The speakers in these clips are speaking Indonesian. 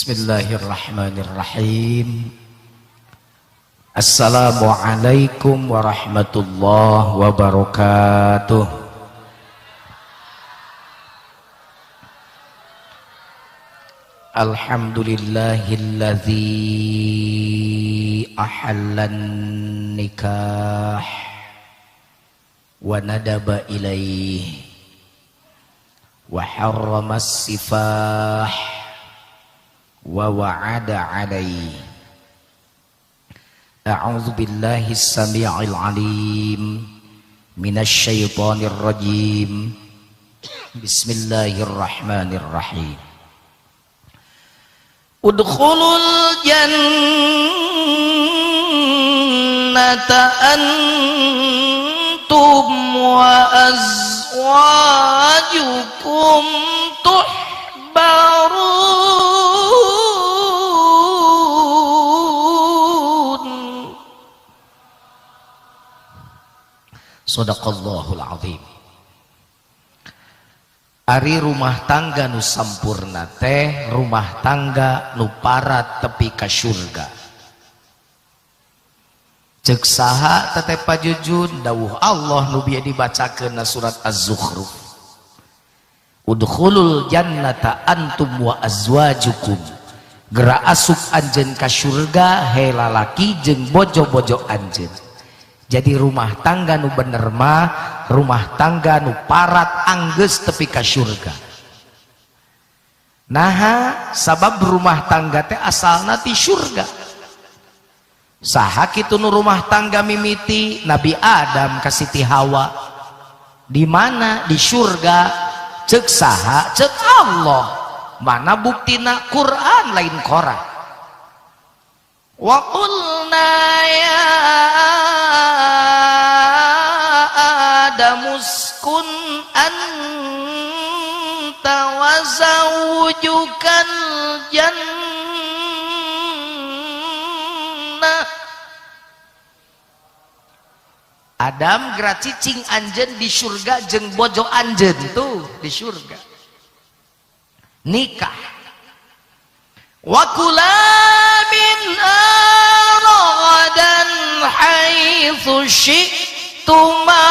Bismillahirrahmanirrahim. Assalamualaikum warahmatullahi wabarakatuh. Alhamdulillahilladzi ahallan nikah wa nadaba ilaih wa harramas sifah wa wa'ada alaih. A'udzu billahi as-sami'il 'alim minasy syaithanir rajim. Bismillahirrahmanirrahim. Udkhulul jannata antum wa azwajukum tuhbarun. Shadaqallahul azim. Ari rumah tangga nu sampurna teh rumah tangga nu parat tepi ka surga. Ceuk saha teteh pajujun dawuh Allah nu bieu dibacakeun surat Az-Zukhruf. Udkhulul jannata antum wa azwajukum. Geura asup anjeun ka surga he lalaki jeung bojo-bojo anjeun. Jadi rumah tangga nu bener mah rumah tangga nu parat anggeus tepi ka surga. Naha sabab rumah tangga teh asalna ti surga. Saha kitu nu rumah tangga mimiti Nabi Adam ka Siti Hawa. Di mana? Di surga. Ceuk saha? Ceuk Allah. Mana buktina? Quran lain Quran. Wa qulna ya Adamu uskun anta wa zawjukal jannah. Adam geura cicing anjeun di surga jeung bojo anjeun tuh di surga. Nikah. Wa kula min aradan haitsu syi'tuma.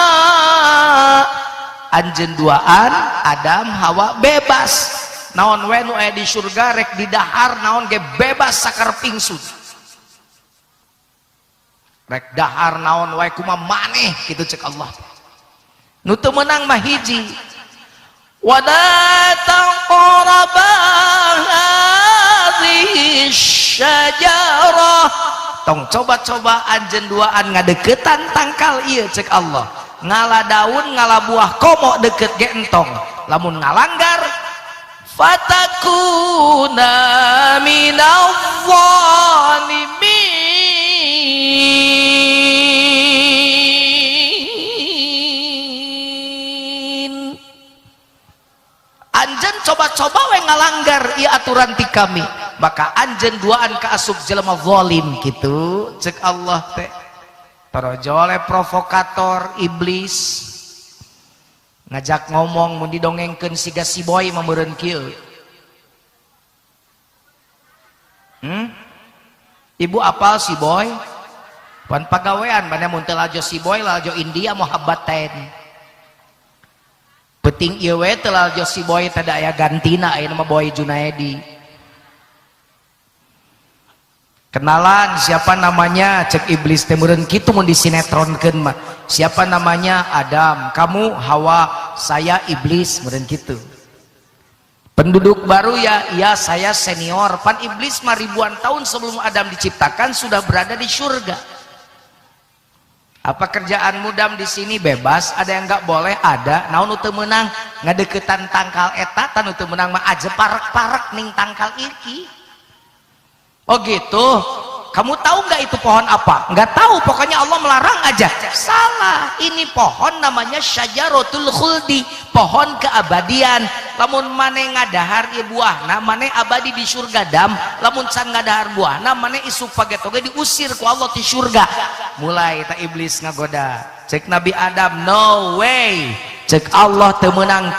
Anjeun duaan Adam Hawa bebas. Naon we nu aya di surga rek di dahar naon ge bebas sakar pingsut. Rek dahar naon wae kumaha maneh kitu ceuk Allah. Nu teu meunang mah hiji. Wala taqraba hadhihi syajarah. Tong coba-coba anjeun duaan ngadeuketan tangkal ieu ceuk Allah. Ngala daun ngala buah komo deket ge entong. Lamun ngalanggar fatakuna minadh dhalimin. Anjeun coba-coba we ngalanggar ieu aturan ti kami, maka anjeun duaan ka asup jelema zalim kitu ceuk Allah teh. Tarojole provokator iblis ngajak ngomong mun didongengkeun siga si boy mah meureun kieu. Ibu apal si boy? Pan pagawean bana mun teu lajo si boy lajo India muhabbaten. Penting ieu we teu lajo si boy teh aya gantina aya nama Boy Junaedi. Kenalan siapa namanya cek iblis teh meureun kitu mun disinetronkeun mah. Siapa namanya? Adam, kamu Hawa, saya iblis meureun kitu. Penduduk baru ya, iya saya senior. Pan iblis mah ribuan tahun sebelum Adam diciptakan sudah berada di surga. Apa kerjaanmu Dam di sini? Bebas, ada yang enggak boleh, ada. Naon nu teu meunang ngadeuketan tangkal eta, tan nu teu meunang mah aja parek-parek ning tangkal iki. Oh gitu. Kamu tahu nggak itu pohon apa? Nggak tahu, pokoknya Allah melarang aja. Salah, ini pohon namanya syajaratul khuldi, pohon keabadian. Lamun mane ngadahar ieu buahna mane abadi di surga Dam. Lamun can ngadahar buahna mane isuk pagetoge diusir ku Allah di surga. Mulai ta iblis ngagoda. Cek Nabi Adam, no way. Cek Allah teu meunang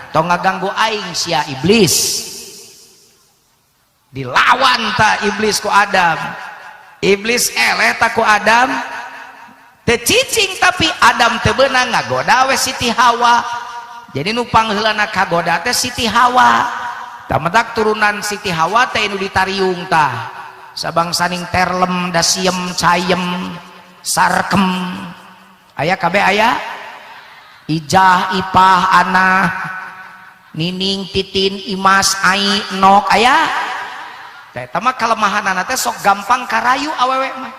tong ngaganggu aing sia iblis. dilawan ta iblis ku Adam. Iblis eleh ta ku Adam teu cicing, tapi Adam teu beunang ngagoda we Siti Hawa. Jadi nu pangheulana kagoda teh Siti Hawa. Tamadak turunan Siti Hawa teh nu ditariung tah sabangsaning terlem da siem cayem sarkem aya kabeh aya ijah ipah anah nining titin imas ai nok aya teh tama kalemahanana teh sok gampang karayu awewe mah.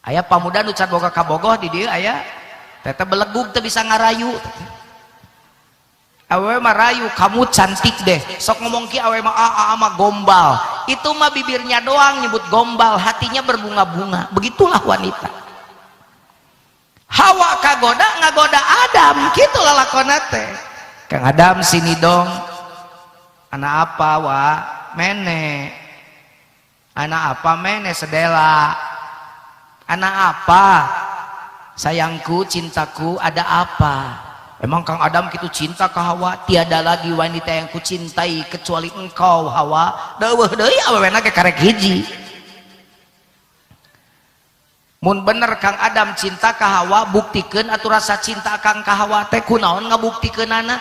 Aya pamuda nu can boga kabogoh di dieu aya teh belegug teh bisa ngarayu. Awewe mah rayu, kamu cantik deh, sok ngomong ki awewe mah mah gombal. Itu mah bibirnya doang nyebut gombal, hatinya berbunga-bunga. Begitulah wanita. Hawa kagoda ngagoda Adam, gitu lalakona teh. Kang Adam sini dong. Anak apa wa? Mene. Anak apa mene sedela? Anak apa? Sayangku, cintaku, ada apa? Emang Kang Adam gitu cinta ke Hawa? Tiada lagi wanita yang kucintai kecuali engkau Hawa. Deuweuh deui awewena ge karek hiji. Mun bener Kang Adam cinta ke Hawa, buktikeun atuh rasa cinta Kang ka Hawa teh kunaon ngabuktikeunana?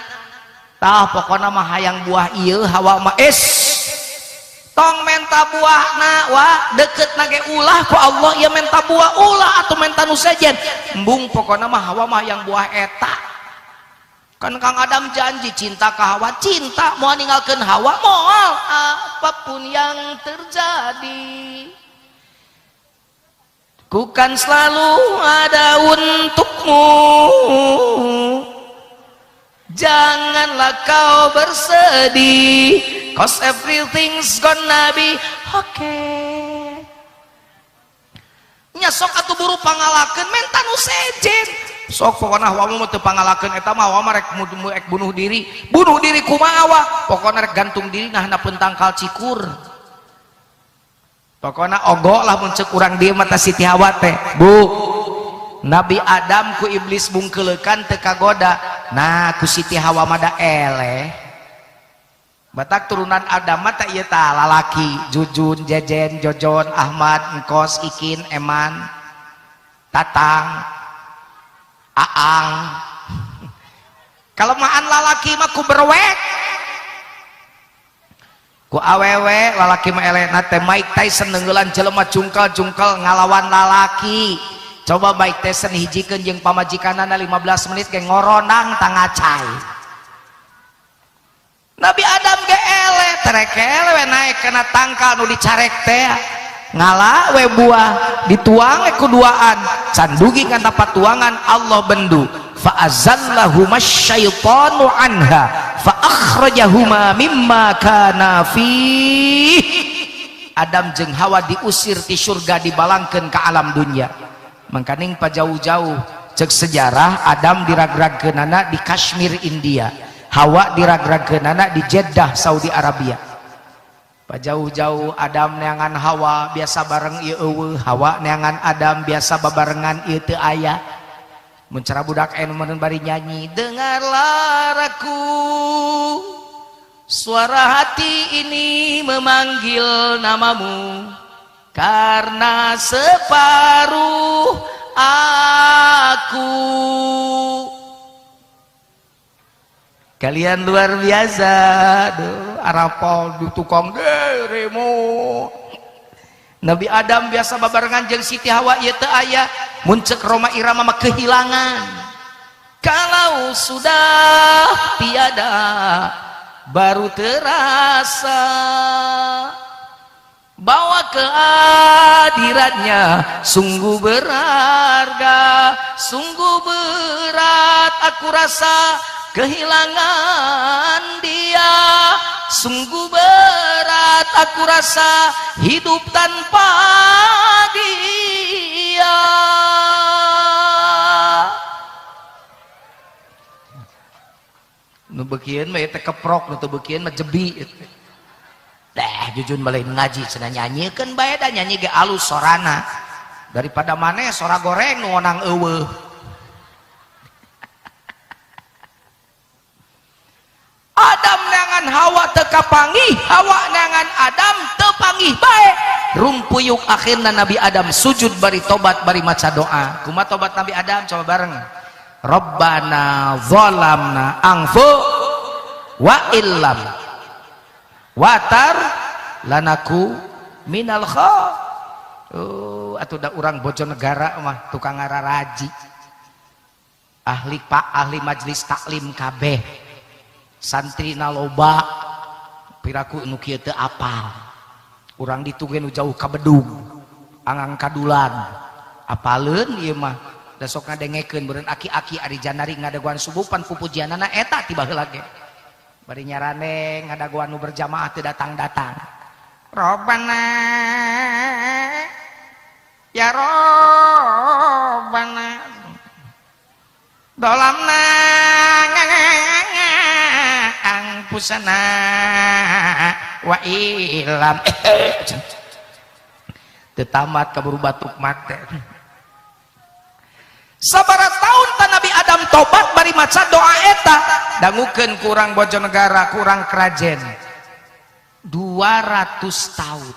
Tah pokona mah hayang buah ieu Hawa mah tong menta buahna wa deuketna ge ulah ku Allah ieu menta buah ulah atuh menta nu sejen. Embung pokona mah Hawa mah hayang buah eta. Kan Kang Adam janji cinta ke Hawa, cinta mau ninggalkan Hawa moal apapun yang terjadi ku kan selalu ada untukmu, janganlah kau bersedih, cause everything's gonna be okay. Nya sok atuh buru pangalakeun menta nu sejen. Sok pokona Hawa mah teu pangalakeun eta mah Hawa mah rek bunuh diri. Bunuh diri kumaha Hawa? Pokona rek gantung diri nah handapun tangkal cikur. Pokona ogo lah mun ceuk urang dieu mah Siti Hawa teh. Bu, Nabi Adam ku iblis bungkeulekan teu kagoda. Nah ku Siti Hawa mah da eleh. Batak turunan Adam mah teh ieu tah lalaki, Jujun, Jejen, Jojon, Ahmad, Engkos, Ikin, Eman, Tatang, Aang. Kelemahan lalaki mah ku berwek, ku awewe lalaki mah elena teh Mike Tyson neungeulan jelema jungkel-jungkel ngalawan lalaki. Coba Mike Tyson hijikeun jeung pamajikanana 15 menit ge ngoronang tangacai. Nabi Adam ge ele terek ele we naik kana tangkal nu dicarek teh ngala we buah dituang kuduaan can dugi kana patuangan Allah bendu fa azallahuma syaitanu anha fa akhrajahuma mimma kana fi. Adam jeung Hawa diusir ti surga dibalangkeun ka alam dunya. Mangkaning pajauh-jauh ceuk sejarah Adam diragragkeunana di Kashmir India, Hawa diragragkeunana di Jeddah Saudi Arabia. Jauh-jauh Adam neangan Hawa biasa bareng ieu eueuh, Hawa neangan Adam biasa babarengan ieu teu aya. Mun cara budak anu meureun bari nyanyi, dengarlah aku suara hati ini memanggil namamu karena separuh aku. Kalian luar biasa, aduh, arapol di tukang remo. Nabi Adam biasa babarengan jeung Siti Hawa ieu teu aya. Mun ceuk Roma Irama mah kehilangan. Kalau sudah tiada baru terasa bahwa kehadirannya sungguh berharga, sungguh berat aku rasa kehilangan dia, sungguh berat aku rasa hidup tanpa dia. Nu beukeun mah teh keprok, nu teu beukeun mah jebi. Jujun balain ngaji cenah nyanyikeun bae da nyanyi ge alus sorana. Daripada maneh sora goreng nu ngonang eueuh. Adam neangan Hawa teu kapanggih Hawa nangan Adam teu panggih bae rumpuyuk akhirna Nabi Adam sujud bari tobat bari maca doa. Kumaha tobat Nabi Adam coba bareng. Rabbana zalamna anfu wa illam watar lanaku minal kha. Atuh da urang Bojonegara mah tukang ngararaji. Ahli majelis taklim kabeh. Santri naloba piraku nu kieu teu apal. Urang ditu ge nu jauh ka Bedung. Angang kadulan. Apaleun ieu mah. Da sok ngadengekeun beureun aki-aki ari janari ngadaguan subuh pan pupujianana eta tiba heula ge. Bari nyarane ngadaguan nu berjamaah teu datang-datang. Robbana ya Robbana dolamna angpusana wa ilam tetamat kaburu batuk mate sabaraha taun ta Nabi Adam tobat bari maca doa eta dangukeun kurang Bojonegara kurang Krajen 200 tahun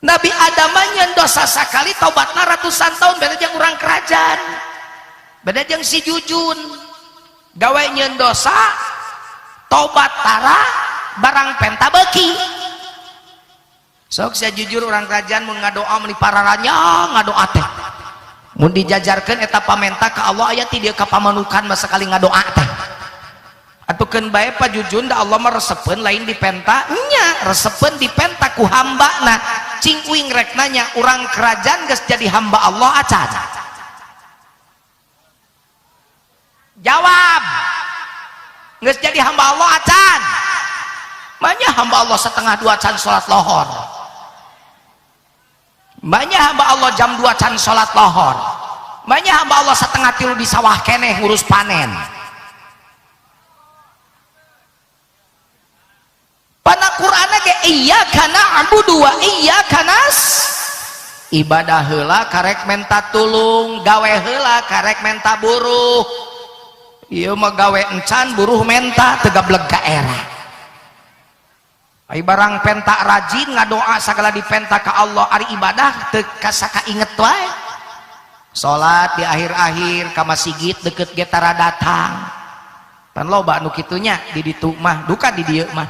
Nabi Adam nyen dosa sakali tobatna ratusan tahun beda jeung urang kerajaan beda jeung si Jujun gawe nyen dosa tobat tara barang penta beuki sok sia jujur urang kerajaan mun ngadoa meuli pararanya ngadoa teh mun dijajarkeun eta pamenta ka Allah aya ti dieu kapamanukan mah sakali ngadoa teh atukeun bae pa Jujun da Allah mah resepeun lain dipenta nya resepeun dipenta ku hambana cing uing rek nanya urang kerajaan geus jadi hamba Allah acan jawab geus jadi hamba Allah acan manya hamba Allah setengah 2 can salat lohor manya hamba Allah jam 2 can salat lohor manya hamba Allah setengah 3 di sawah keneh ngurus panen pana Qur'an ge iyyaka na'budu wa iyyaka ibadah heula karek menta tulung gawe heula karek menta buruh ieu mah gawe encan buruh menta teu gableg ka era ai barang penta rajin ngadoa sagala dipenta ka Allah ari ibadah teu kasaka inget wae salat di akhir-akhir ka masjid deukeut ge tara datang pan loba nu kitu nya di ditu mah duka di dieu mah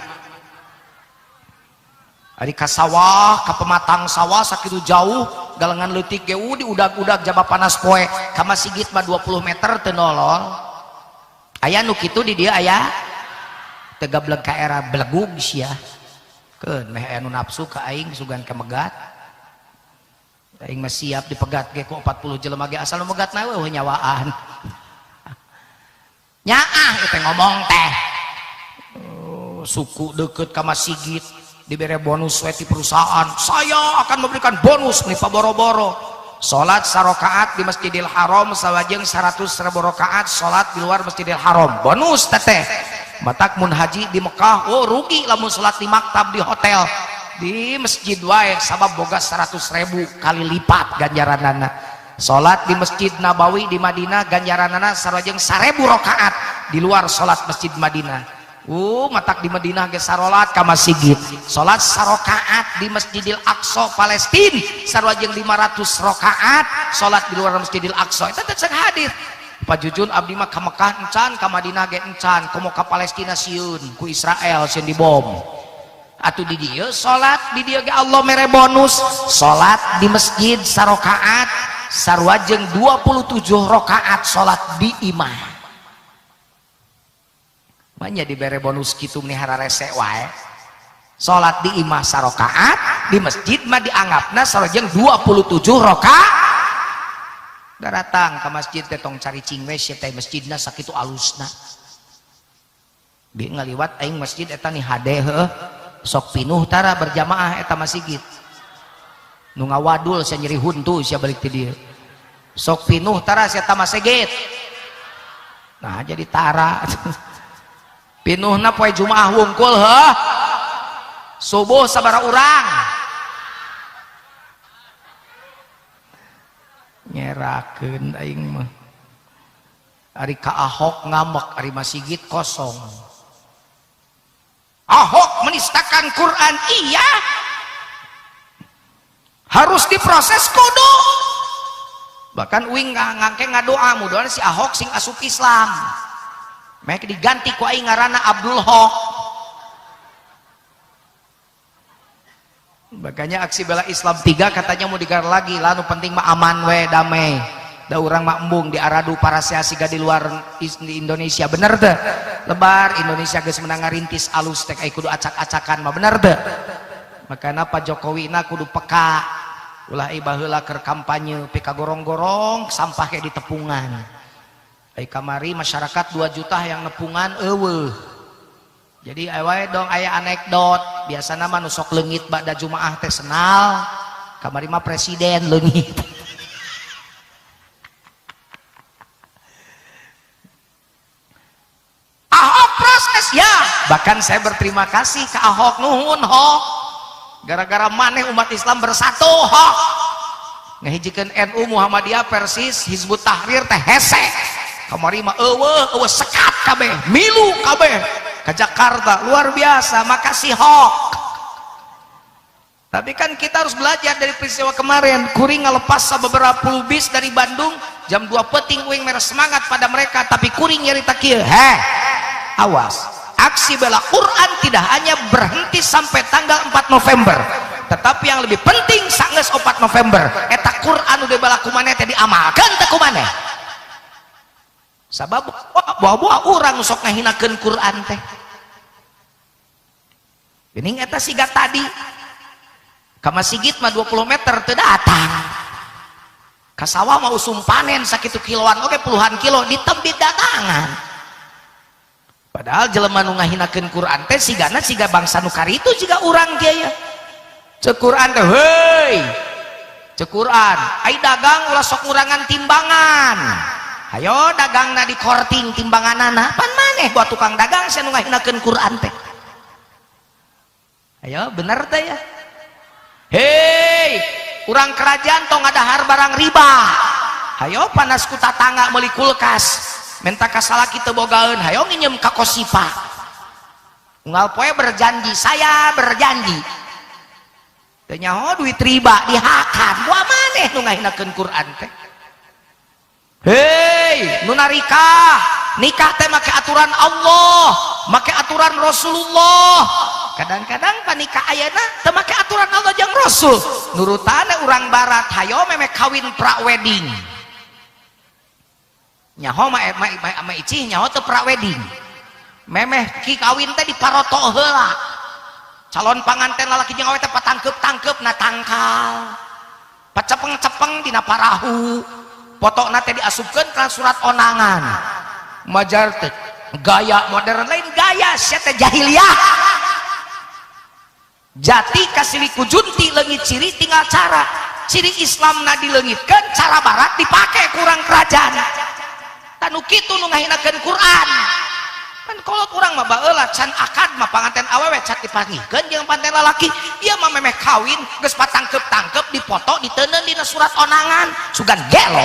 ari ka sawah ka pematang sawah sakitu jauh galengan leutik ge di udag-udag jaba panas poe ka masjid mah 20 meter teu nolol aya nu kitu di dieu aya teu gableg ka era belegug sia keun meh aya nu nafsu ka aing sugan ka megat aing mah siap dipegat ge ku 40 jelema ge asal nu megatna we nyawaan nyaah itu ngomong teh suku deukeut ka masjid diberi bonus di perusahaan saya akan memberikan bonus nih pak boro-boro sholat sarokaat di Masjidil Haram sawajeng 100.000 rakaat sholat di luar Masjidil Haram bonus teteh batak mun haji di Mekah oh rugi lamun sholat di maktab di hotel di masjid wae sabab boga 100.000 kali lipat ganjaranana sholat di Masjid Nabawi di Madinah ganjaranana sawajeng 1.000 rakaat di luar sholat Masjid Madinah matak di Madinah ge sarolat ka masjid salat sarokaat di Masjidil Aqsa Palestina sarwajeng 500 rakaat salat di luar Masjidil Aqsa eta teh hadis Pak Jujun abdi mah ka Mekah encan ka Madinah ge encan komo ka Palestina sieun ku Israel sieun dibom atuh di dieu salat di dieu ge Allah mere bonus salat di masjid sarokaat sarwajeng 27 rakaat salat di imah manya dibere bonus kitu nihara rese wae salat di imah sarokaat di masjid mah dianggapna sarojeng 27 rakaat datang ke masjid teh tong cari cingwe sia teh masjidna sakitu alusna bi ngaliwat aing masjid eta ni hade heuh sok pinuh tara berjamaah eta masjid nu ngawadul sia nyeri huntu sia balik ti dieu sok pinuh tara sia eta masjid nah jadi tara pinuhna poe Jumaah wungkul heuh subuh sabaraha urang nyerakeun aing mah ari ka Ahok ngamek ari masjid kosong Ahok menistakan Quran, iya, harus diproses kudu. Bahkan uing ngangke ngadoa mudah si Ahok sing asup Islam mereka diganti ku aing ngaranna Abdul Hok. Makanya aksi bela Islam 3 katanya mau digar lagi, lalu penting mah aman we damai da urang mah embung di aradu para siasiga di luar di Indonesia, bener teh lebar Indonesia geus menang ngarintis alus teh kudu acak-acakan mah, bener teh. Makanya Pak Jokowi na kudu peka ulah baheula keur kampanye pika gorong-gorong sampah kayak di tepungan. Kamari masyarakat 2 juta yang nepungan eueuh. Jadi awe dong aya anekdot biasana mah nu sok leungit bada Jumaah teh senal, kamari mah presiden leungit. Ahok proses ya, bahkan saya berterima kasih ke Ahok, nuhun Hok, gara-gara maneh umat Islam bersatu Hok, ngahijikeun NU Muhammadiyah Persis Hizbut Tahrir teh hese. Kamari mah eueuh sekat kabeh, milu kabeh ke Jakarta, luar biasa, makasih Hok. Tapi kan kita harus belajar dari peristiwa kemarin. Kuring ngalepas beberapa bis dari Bandung jam 2 peting uing merah semangat pada mereka, tapi kuring nyarita kieu, awas, aksi bela Quran tidak hanya berhenti sampai tanggal 4 November, tetapi yang lebih penting sanggeus 4 November eta Quran udah bala kumaneh teh diamalkeun teh kumaneh. Sabab buah-buah orang sok ngahinakeun Quran teh. Geuning eta siga tadi. Ka Masigit mah 20 meter teu datang. Ka sawah mah usum panen sakitu kiloan oge puluhan kilo ditembit datangan. Padahal jelema nu ngahinakeun Quran teh sigana siga bangsa nu karitu jiga urang kieu. Ceuk Quran teh heuy. Ceuk Quran, ai dagang ulah sok ngurangan timbangan. Ayo dagangna di korting timbanganana, pan maneh buat tukang dagang saya nu ngahinakeun Quran teh. Ayo bener teh ya. Hei, urang kerajaan tong ngadahar barang riba. Ayo panas ku tatangga meuli kulkas, menta ka salaki teu bogaeun, hayo nginjem ka Kosipa. Unggal poe berjanji, saya berjanji. Teu nyaho duit riba dihakan, moal maneh nu ngahinakeun Quran teh. Hei, nu nikah teh make aturan Allah, make aturan Rasulullah. Kadang-kadang panikah ayeuna teu make aturan Allah jeung Rasul. Nurutana urang barat hayo meme kawin pra-wedding. Nyaho mah icih nyaho teu pra-wedding. Memeh ki kawin teh diparoto heula. Calon panganten lalaki jeung awewe teh patangkep-tangkep na tangkal. Pacepeng-cepeng dina parahu. Foto nate diasupkeun ka surat onangan. Majar teh gaya modern lain gaya sia teh jahiliyah. Jati kasiliku junti leungit ciri tinggal cara. Ciri Islam na dileungitkeun, cara barat dipake kurang kerajaan. Tanu kitu nu ngahinakeun Quran. Kan kolot urang mah baheula can akad mah panganten awewe can dipangihkeun jeung panten lalaki. Ieu mah memeh kawin geus patangkep-tangkep dipoto diteuneun dina surat onangan sugan gelo.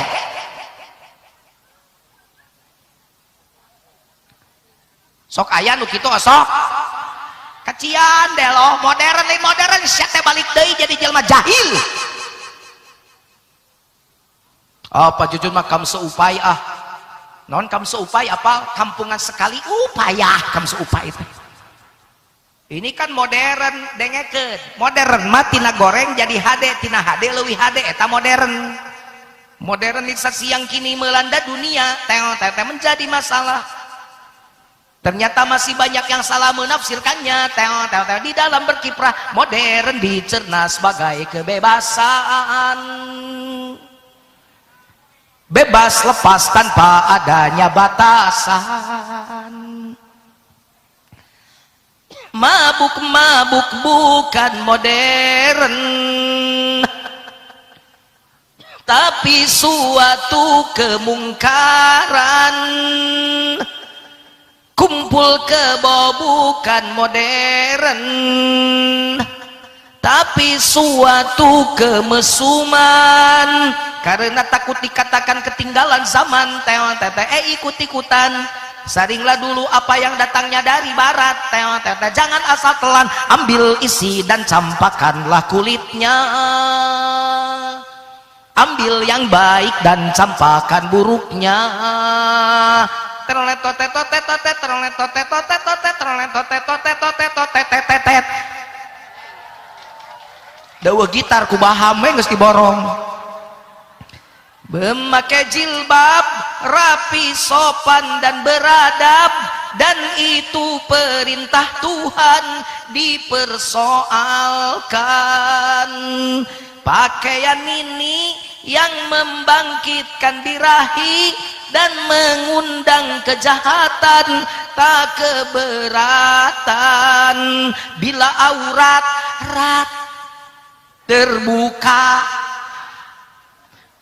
Sok aya nu kitu sok. Kacian deh loh, modern sia teh balik deui jadi jelema jahil. Apa jujur mah kam seupay ah. Non kam seupay apa kampungan sekali upaya kam seupay itu. Ini kan modern dengekeun. Modern mah tina goreng jadi HD, tina HD leuwih HD eta modern. Modernisasi yang kini melanda dunia teh menjadi masalah. Ternyata masih banyak yang salah menafsirkannya. Di dalam berkiprah modern dicerna sebagai kebebasan. Bebas lepas tanpa adanya batasan. Mabuk-mabuk bukan modern, tapi suatu kemungkaran. Kumpul kebo bukan modern, tapi suatu kemesuman karena takut dikatakan ketinggalan zaman. Ikut-ikutan, saringlah dulu apa yang datangnya dari barat. Jangan asal telan, ambil isi dan campakkanlah kulitnya. Ambil yang baik dan campakkan buruknya. Dawa gitar kubaha geus diborong. Memakai jilbab rapi, sopan dan beradab, dan itu perintah Tuhan dipersoalkan. Pakaian ini yang membangkitkan birahi dan mengundang kejahatan, tak keberatan bila aurat terbuka,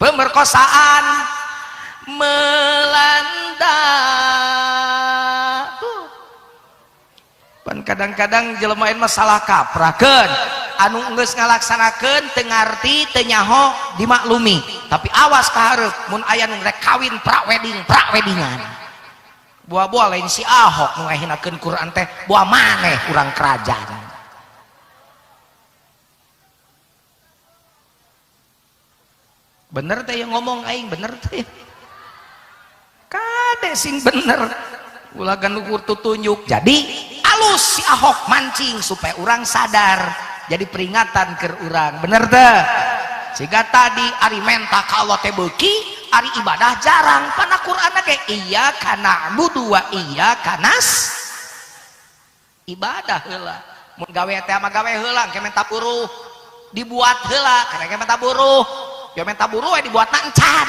pemerkosaan melanda. Pan kadang-kadang jelema masalah kaprakeun, anu geus ngalaksanakeun teu ngarti teu nyaho dimaklumi, tapi awas ka hareup mun aya nu rek kawin pra-weddingan. Buah-buah lain si Ahok nu ngahinakeun Quran teh, buah maneh urang kerajaan. Bener teh yang ngomong aing, bener teh kade sing bener ulah gandukur tutunjuk. Jadi alus si Ahok mancing supaya orang sadar, jadi peringatan ke urang, bener teh. Sehingga tadi ari menta ka Allah teh beuki, ari ibadah jarang. Pana Qur'an ge iya kana budu wa iya kanas ibadah heula. Mun gawe teh mah gawe heula, ke menta buruh dibuat heula, karena ke menta buruh ya menta buru dibuat nancan.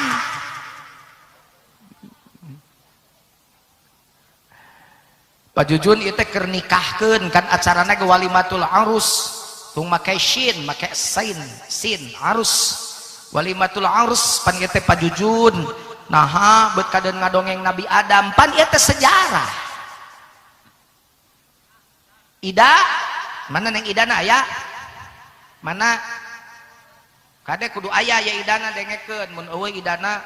Pak Jujun itu keur nikahkeun kan acarana ge walimatul arus, tung make shin make sin arus, walimatul arus pan ieu teh Pak Jujun naha beut kadeun ngadongeng Nabi Adam, pan ieu teh sejarah. Ida mana neng idana aya mana kade kudu aya ya idana dengekeun, mun eueuh idana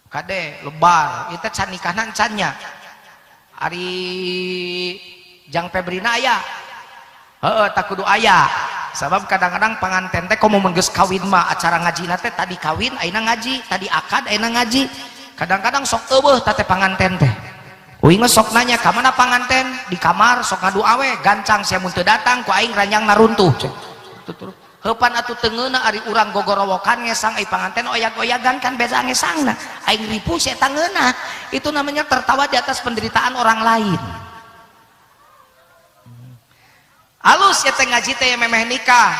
kade lebar ieu teh can nikahna encannya ari jang Febrina aya. Heeh, tak kudu aya. Sabab kadang-kadang panganten teh komo mun geus kawin mah acara ngajina teh tadi kawin ayeuna ngaji, tadi akad ayeuna ngaji. Kadang-kadang sok eueuh teh panganten teh. Uing sok nanya ka mana panganten, di kamar sok ngadu awe, gancang sia mun teu datang ku aing ranjang naruntuh. Heupan atuh tengeuna ari urang gogorowokan ngesang ai panganten oyag-oyagan kan beza ngesangna. Aing ripu sia tangeuna. Itu namanya tertawa di atas penderitaan orang lain. Alus ya teh ngaji teh memeh nikah.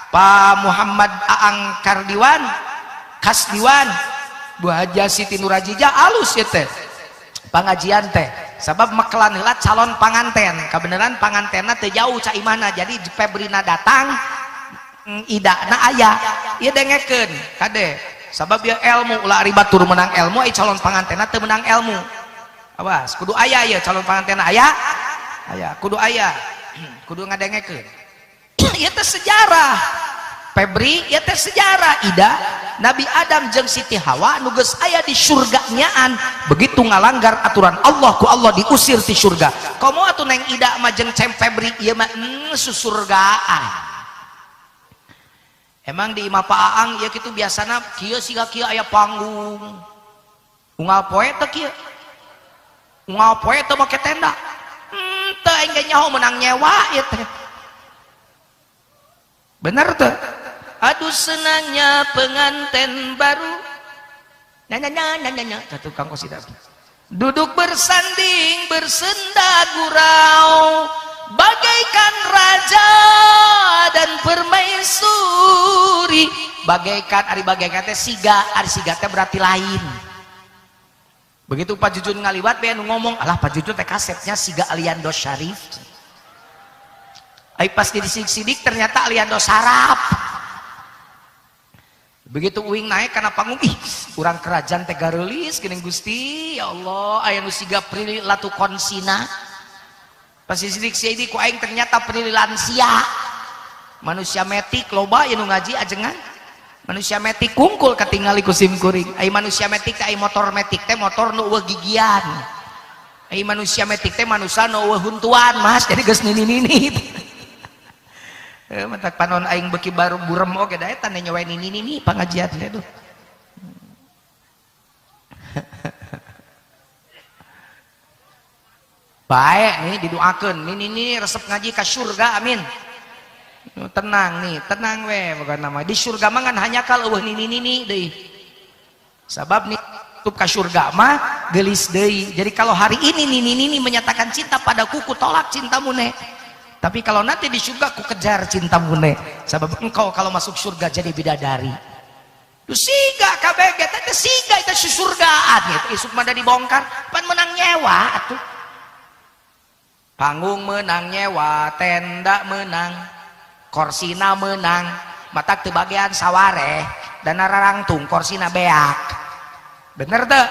Pak Muhammad Aang Kardiwan, Kasdiwan, Bu Haja Siti Nurajijah alus ya teh. Pangajian teh. Sabab mekelan heula calon panganten. Kabeneran pangantenna teu jauh ca imana. Jadi Febrina datang idana aya ieu dengekeun kade sabab ieu ilmu ulah ari batur menang ilmu ai calon pangantenna teu menang ilmu. Awas kudu aya ieu calon pangantenna aya kudu aya kudu ngadengekeun. Ieu teh sejarah Febri, ieu teh sejarah Ida Nabi Adam jeung Siti Hawa nu geus aya di surga nyaan begitu ngalanggar aturan Allah ku Allah diusir ti surga. Komo atuh neng Ida mah jeung Cem Febri ieu mah susurgaan. Emang di imah Pak Aang ya gitu biasana kieu siga kieu aya panggung. Unggal poe teh kieu. Unggal poe teh make tenda. Teu aing ge nyaho menang nyewa ieu teh. Bener teh. Aduh senangnya penganten baru. Nya tukang kosida. Duduk bersanding bersenda gurau bagaikan raja dan permaisuri. Bagaikan ari bagaikan teh siga, ari siga teh berarti lain. Begitu Pak Jujun ngaliwat be anu ngomong, alah Pak Jujun teh kasetnya siga Aliando Syarif. Ai pas disidik-sidik ternyata Aliando Sarap. Begitu uing naik karena panggung, ih urang kerajaan teh gareulis geuning Gusti, ya Allah aya nu siga Prilly Latukonsina. Pas disidik-sidik ku aing ternyata Prilly lansia. manusia metik loba anu ngaji ajengan manusia metik kungkul katingali ku sim kuring ai manusia metik teh ai motor metik teh motor nu eueuh gigian ai manusia metik teh manusia nu eueuh huntuan mas jadi geus nini-nini matak panon aing beki baru burem oge da eta nyawain nini-nini pangajian teh tuh baik nih didoakeun nini resep ngaji ka surga amin tenang nih tenang we bukan nama di surga mah kan hanya kalau eueuh nini-nini deui sabab nih tutup ka surga mah geulis deui jadi kalau hari ini nini-nini menyatakan cinta padaku ku tolak cintamu nek tapi kalau nanti di surga ku kejar cintamu nek sabab engkau kalau masuk surga jadi bidadari tu siga kabeh teh siga itu surgaan gitu isuk mah da dibongkar pan menang nyewa atuh panggung menang nyewa tenda menang korsina menang matak teu bagian sawareh dan rarangtung korsina beak bener teu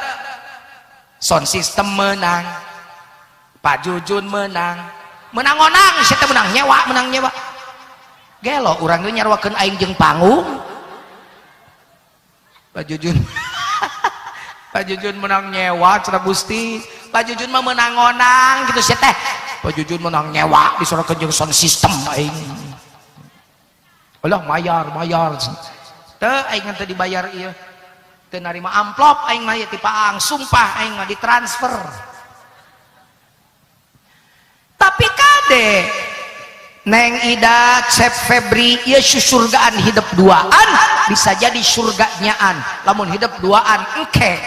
sound system menang Pak Jujun menang menang-onang siapa menang nyewa gelo urang itu nyarwakeun aing jeung panggung Pak Jujun Pak Jujun menang nyewa cenah Gusti Pak Jujun mah menang-onang gitu sia teh Pak Jujun menang nyewa disorokeun jeung sound system aing Allah mayar teu aing teh dibayar ieu teu narima amplop aing mah ti paang sumpah aing mah ditransfer tapi kade Neng Ida Cep Febri ya surgaan hidup duaan bisa jadi surganyaan lamun hidup duaan engke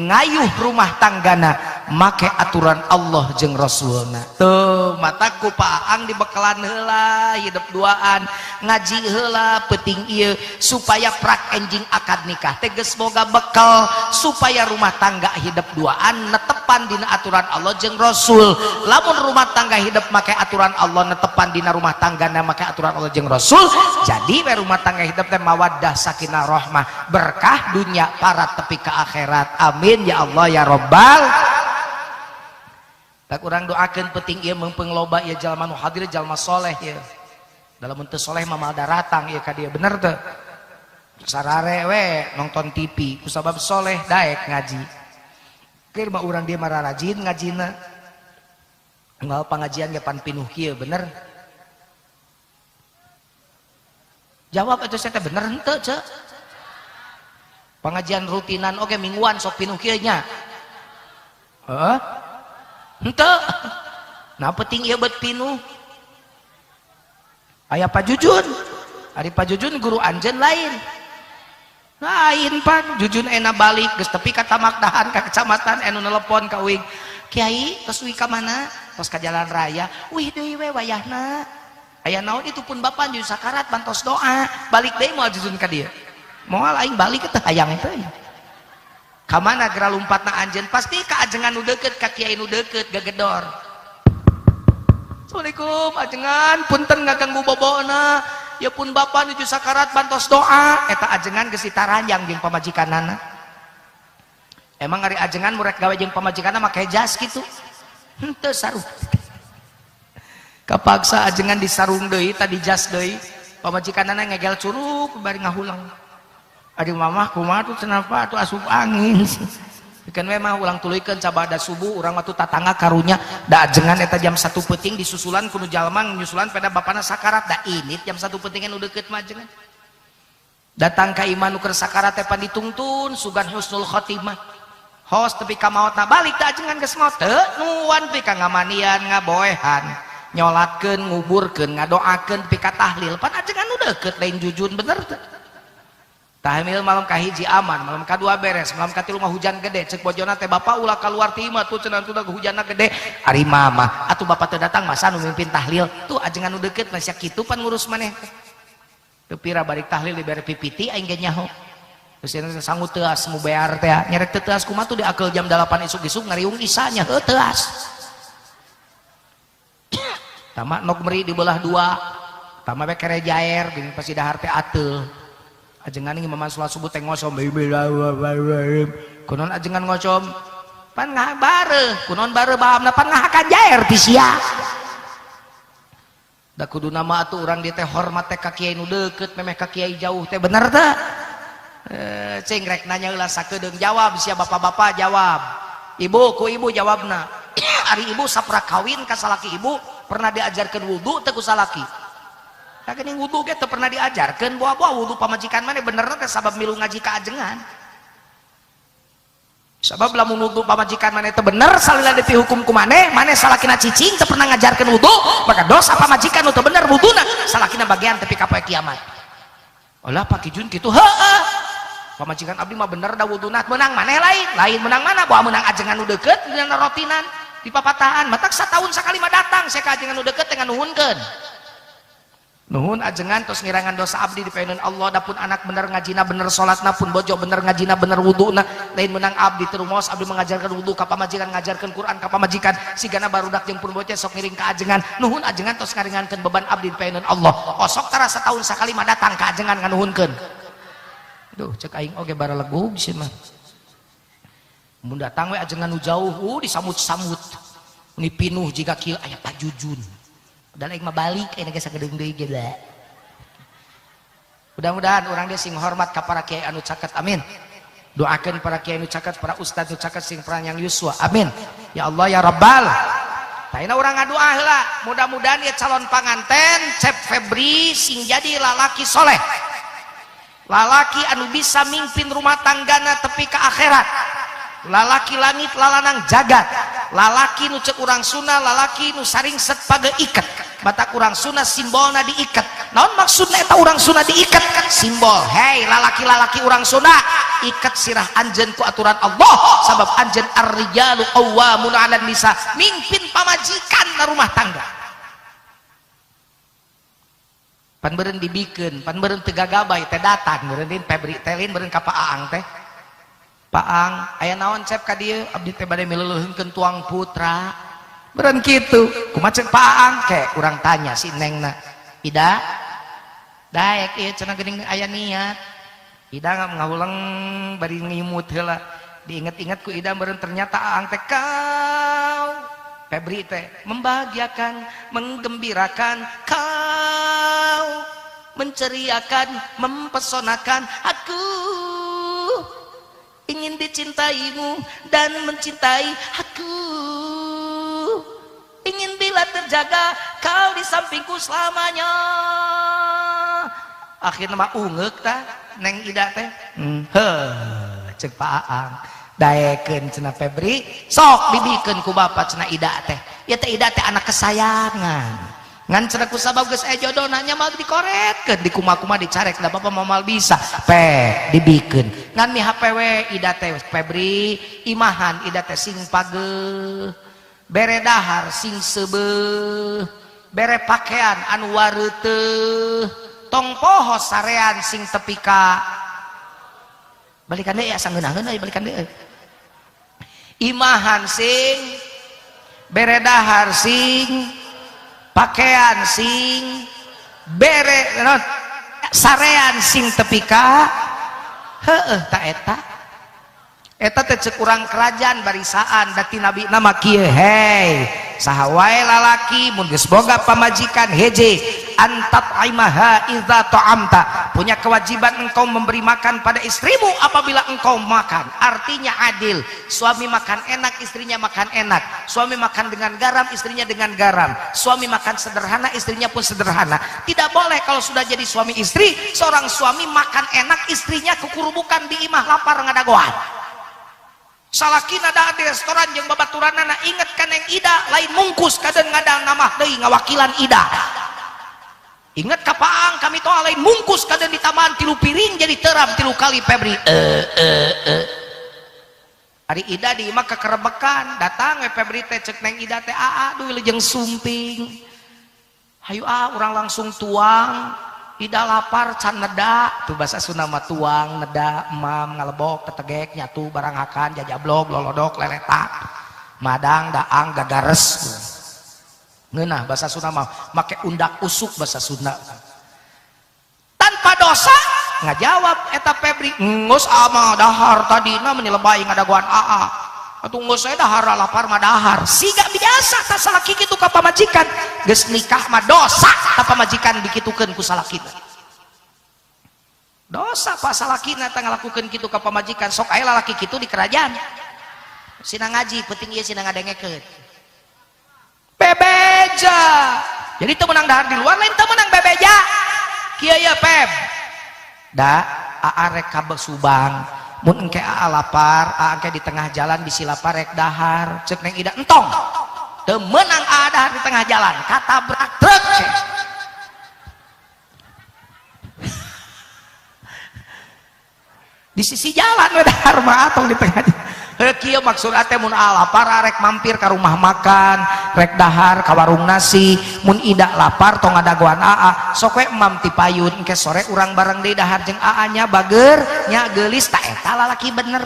ngayuh rumah tanggana make aturan Allah jeung Rasulna tuh mataku paang dibekalan heula hidup duaan ngaji heula penting ieu supaya prak enjing akad nikah teh geus boga bekal supaya rumah tangga hidup duaan netepan dina aturan Allah jeung Rasul lamun rumah tangga hidup make aturan Allah netepan dina rumah tanggana make aturan Allah jeung Rasul jadi we rumah tangga hidup teh mawaddah sakinah rahmah berkah dunia para tepi ke akhirat amin ya Allah ya Rabbal tak urang doakeun penting ieu meupeung loba ieu jalma nu hadir jalma soleh ieu dalam teu soleh mah mal daratang ieu ka dieu bener teu sarare we nonton TV kusabab soleh daek ngaji keur mah urang dia mah rajin ngajina unggal pangajian ge pan pinuh kieu bener jawab atuh saya teh bener henteu ce pengajian rutinan oke mingguan sok pinuh kieu nya henteu nah penting ieu beut pinuh aya Pak Jujun ari Pak Jujun guru anjeun lain pan Jujun ena balik geus tepi ka Tamakdahan ka kecamatan anu nelepon ka uing Kiai tos uing ka mana tos ka jalan raya wih deui we wayahna aya naon itu pun bapan di sakarat bantos doa balik deui moal Jujun ka dieu moal aing balik teh hayang teh kamana geura lumpatna anjeun pasti ka ajengan nu deukeut ka kiai nu deukeut gagedor Assalamualaikum ajengan punten ngaganggu bobona ya pun bapak nuju sakarat bantos doa eta ajengan geus ditaranjang jeung pamajikanana emang ari ajengan murek gawe jeung pamajikanna make jas kitu henteu saruh kapaksa ajengan disarung deui tadi jas deui pamajikanana ngegel curug bari ngahulang adi mamah kumaha tuh cenapa tuh asup angin ikan we mah ulang tuluykeun sabada subuh urang mah tuh tatangga karunya da ajengan eta jam 1 peuting disusulan kudu jalma nyusulan pada bapana sakarat da init jam 1 peuting nu deukeut mah ajengan datang ka iman nu keur sakarat teh pan ditungtun sugan husnul khotimah hos tepi ka maotna balik da ajengan geus maot teu nuan pi ka ngamanian ngaboehan nyolatkeun nguburkeun ngadoakeun pi ka tahlil pan ajengan nu deukeut lain Jujun bener teh tahmil malam kahiji aman malam kadua beres malam katilu mah hujan gede cek bojona teh bapak ulah keluar ti imah tuh cenah tuh hujanna gede ari mama atuh bapak teh datang masa nu mimpin tahlil tuh ajengan nu deukeut mah sia kitu pan ngurus maneh teh teu pira balik tahlil dibere pipiti aing ge nyaho geus cenah sangut teuas mu bear teh nyerek teu teuas kumaha tuh diakeul jam 8 isuk-isuk ngariung isanya heuh teuas tama nok meri dibelah dua tama we kere jaer gini pasti dahar teh ateul ajengan ini maman sholat subuh teh ngosom kunon ajengan ngosom pan ngah bareuh kunon bareuh bahamna pan ngahakan jaer ti sia da kudu nama atuh urang di teh hormat teh ka kiai nu deukeut memeh ka kiai jauh teh bener teh cing rek nanya ulah sakedeung jawab sia bapak-bapak jawab ibu ku ibu jawabna ari ibu sapra kawin ka salaki ibu pernah diajarkeun wudu teh ku salaki da geuning wudu ge teu pernah diajarkeun bawa wudu pamajikan maneh benerna teh sabab milu ngaji ka ajengan sabab lamun wudu pamajikan maneh teu bener salila dihukum ku maneh salakina cicing teu pernah ngajarkeun wudu maka dosa pamajikan nu teu bener wuduna salakina bagian tepi ka poe kiamat. Ulah Pak Kijun kitu heueuh pamajikan abdi mah bener da wuduna menang maneh lain menang mana bawa menang ajengan nu deukeut dina rotinan di papatahan matak satahun sakali mah datang saya ka ajengan nu deukeut teh nganuhunkeun nuhun ajengan terus ngirangan dosa abdi di paeun Allah dapun anak bener ngajina bener salatna pun bojo bener ngajina bener wuduna lain menang abdi terumos abdi mengajarkan wudu ka pamajikan ngajarkeun Quran ka pamajikan sigana barudak jeung pun bocah sok ngiring ka ajengan nuhun ajengan terus ngaringankeun beban abdi di paeun Allah osok tara setahun sakali mah datang ka ajengan nganuhunkeun duh cek aing oge bara legug di mah mun datang we ajengan nu jauh disamut-samut ni pinuh jiga kieu aya pajujun dan aing mah balik ayeuna geus sagedeung deui ge da. Mudah-mudahan urang dia sing hormat ka para kiai anu caket amin. Doakeun para kiai anu caket, para ustaz anu caket sing peranyang yuswa amin. Ya Allah ya Rabbal. Taina urang ngadoa heula, mudah-mudahan ieu calon panganten Cep Febri sing jadi lalaki soleh. Lalaki anu bisa mimpin rumah tanggana tepi ka akhirat. Lalaki langit lalanang jagat. Lalaki nu cek urang Sunda lalaki nu saringset page iket batak urang Sunda simbolna diiket naon maksudna eta urang Sunda diiket simbol hei lalaki-lalaki urang Sunda iket sirah anjeun ku aturan Allah sabab anjeun ar-rijalu qawwamun 'alan nisa mimpin pamajikan na rumah tangga pan beureun dibikeun pan beureun teu gagabay teh datang beureun Febri teh lin beureun ka Pak Aang teh Paang, aya naon Cep ka dieu abdi teh bade mileuleungkeun tuang putra. Beureun kitu. Kumaha ceuk Paang ke urang tanya si nengna. Ida daek ieu cenah geuning aya niat. Ida ngawuleng bari ngimut heula. Diinget-inget ku Ida beureun ternyata Aang teh kau Febri teh membahagiakan, menggembirakan kau, menceriakan, mempesonakan aku. Ingin dicintaimu dan mencintai aku ingin bila terjaga kau di sampingku selamanya akhirnya mah ungeuk tah neng Ida teh ceuk Pak Aang daekeun cenah Febri sok dibikeun ku bapak cenah Ida teh ya teh Ida teh anak kesayangan ngan cenah ku sabab geus aya jodohna nya mah dikoretkeun di kumaha-kumaha dicarek da bapak momal bisa pe dibikeun ngan mi HPW Ida teh Febri imahan Ida teh sing pageuh bere dahar sing seubeuh bere pakaian anu wareuteuh tong poho sarean sing tepi ka balikan deui asa ngeunaheun euy balikan deui imahan sing bere dahar sing pakaian sing bere sarean sing tepi ka heueuh ta eta teh ceuk urang kerajaan barisaan dati nabi nama kieu hei saha wae lalaki mun geus boga pamajikan heje antat'imaha idza ta'amta punya kewajiban engkau memberi makan pada istrimu apabila engkau makan artinya adil suami makan enak istrinya makan enak suami makan dengan garam istrinya dengan garam suami makan sederhana istrinya pun sederhana tidak boleh kalau sudah jadi suami istri seorang suami makan enak istrinya kukurubukan di imah lapar ngadagoan salakina da di restoran jeung babaturanana inget kan yang Ida lain mungkus kadeung ngadang nama deui ngawakilan Ida inget ka Paang kami toa lain mungkus kadeung di taman 3 piring jadi teuram 3 kali Febri hari Ida di imah kekerebekan datang we Febri teh ceuk neng Ida teh aduh leujeng sumping hayu urang langsung tuang Ida lapar can neda tuh bahasa Sunda mah tuang neda emam ngalebok tetegek nyatu barang hakan jajablog lolodok leletak madang daang gagares ngeunah bahasa Sunda mah make undak usuk bahasa Sunda tanpa dosa ngajawab eta Febri geus ama dahar tadina menyelebay ngadaguan aa atuh geus saya dahar lapar mah dahar siga bida biasa tak salaki kitu ka pamajikan geus nikah mah dosa tak pamajikan dikitukeun ku salakina dosa pak salakina tak ngalakukeun kitu ka pamajikan sok aya lalaki kitu di kerajaan sina ngaji penting ieu sina ngadengekeun bebeja jadi teu meunang dahar di luar lain teu meunang bebeja kieu ya peb da arek ka Subang mun engke lapar engke di tengah jalan bisi lapar rek dahar ceuk neng ida entong teu meunang dahar di tengah jalan katabrak truk di sisi jalan we dahar mah atong di tengah jalan kieu maksud teh mun lapar rek mampir ka rumah makan rek dahar ka warung nasi mun ida lapar tong ngadagoan sok we emam ti payun engke sore urang bareng deui dahar jeung nya bager nya geulis tak eta lalaki bener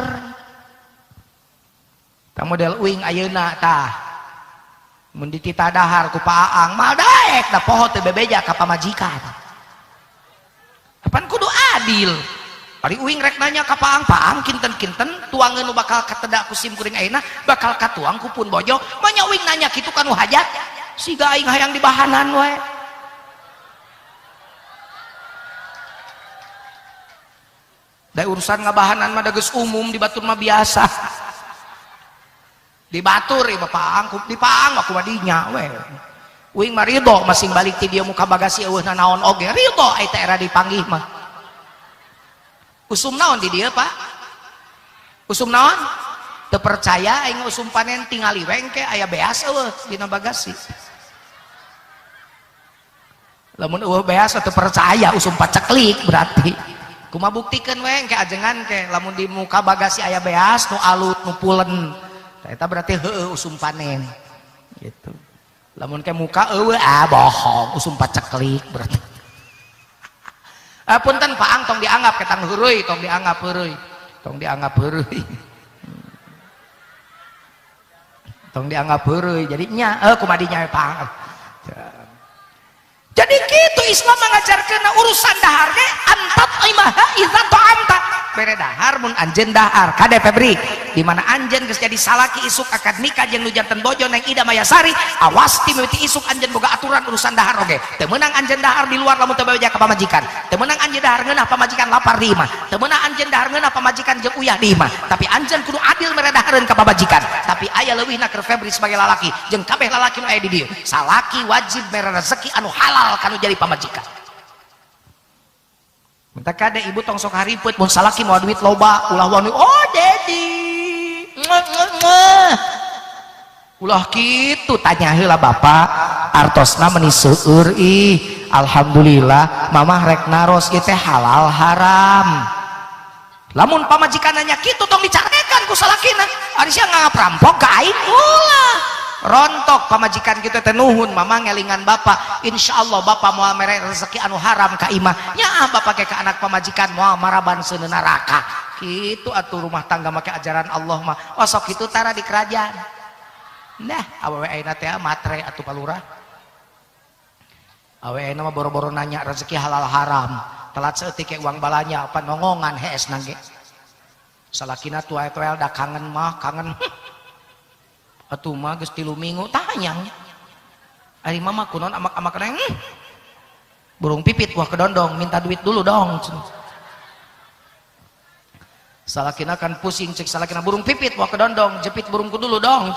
tah model uing ayeuna tah mun ditita dahar ku Pa Aang mah daek da poho teu bebeja ka pamajikan kapan kudu adil ari uing rek nanya ka Pa Aang kinten-kinten tuangeun nu bakal kateda ku sim kuring ayeuna bakal katuang ku pun bojo manya uing nanya kitu ka nu hajat siga aing hayang dibahanan we da urusan ngabahanan mah da geus umum di batur mah biasa di batur ieu Pa Aang di Pa Aang aku mah dinya we uing mah ridho masing balik ti dieu muka bagasi eueuhna naon oge ridho ai teh era dipanggih mah usum naon di dia pak usum naon teu percaya aing usum panen tingali we engke aya beas eueuh dina bagasi lamun eueuh beas teu percaya usum paceklik berarti kumaha buktikeun we engke ajengan ke lamun di muka bagasi aya beas nu alut nu pulen eta berarti heueuh usum panen gitu lamun ke muka eueuh bohong usum paceklik berarti punten Pak Aang tong dianggap ketang heureui tong dianggap heureui tong dianggap heureui tong dianggap heureui jadi nya kumaha dinya Pak Aang jadi kitu Islam mengajarkeun urusan dahar ge antat imaha idza ta'amta bere dahar mun anjeun dahar kade Febri di mana anjeun geus jadi salaki isuk akad nikah jeung nu janten bojo neng Ida Mayasari awas ti meuti isuk anjeun boga aturan urusan dahar oge teu meunang anjeun dahar di luar lamun teu bebeja ka pamajikan teu meunang anjeun dahar ngeunah pamajikan lapar di imah teu meunang anjeun dahar ngeunah pamajikan jeung uyah di imah tapi anjeun kudu adil mere dahareun ka pamajikan tapi aya leuwihna keur Febri sebagai lalaki jeung kabeh lalaki nu aya di dieu salaki wajib mere rezeki anu halal kanu jadi pamajikan minta kade ibu tong sok hariput mun salaki mau duit loba ulah wani oh dedi ulah kitu tanya heula bapak artosna meuni seueur ih alhamdulillah mamah rek naros ieu teh halal haram lamun pamajikan nanya kitu tong dicarekan ku salakina ari sia ngaperampok ka aing ulah rontok pamajikan kita teh nuhun mama ngelingan bapak insyaallah bapak moal mere rezeki anu haram ka imah nya bapak ke anak pamajikan moal maraban seuneu neraka kitu atuh rumah tangga make ajaran Allah mah osok kitu tara di kerajaan nah awewe ayeuna teh matre atuh palurah awewe ayeuna mah boro-boro nanya rezeki halal haram telat seeutik ke uang balanya apa nongongan hees nangge salakina tuel-tuel da kangen mah kangen atuh mah geus 3 minggu tanyang ari mama kunon amak-amak neng burung pipit wah kedondong minta duit dulu dong salakina kan pusing cek salakina burung pipit wah kedondong jepit burungku dulu dong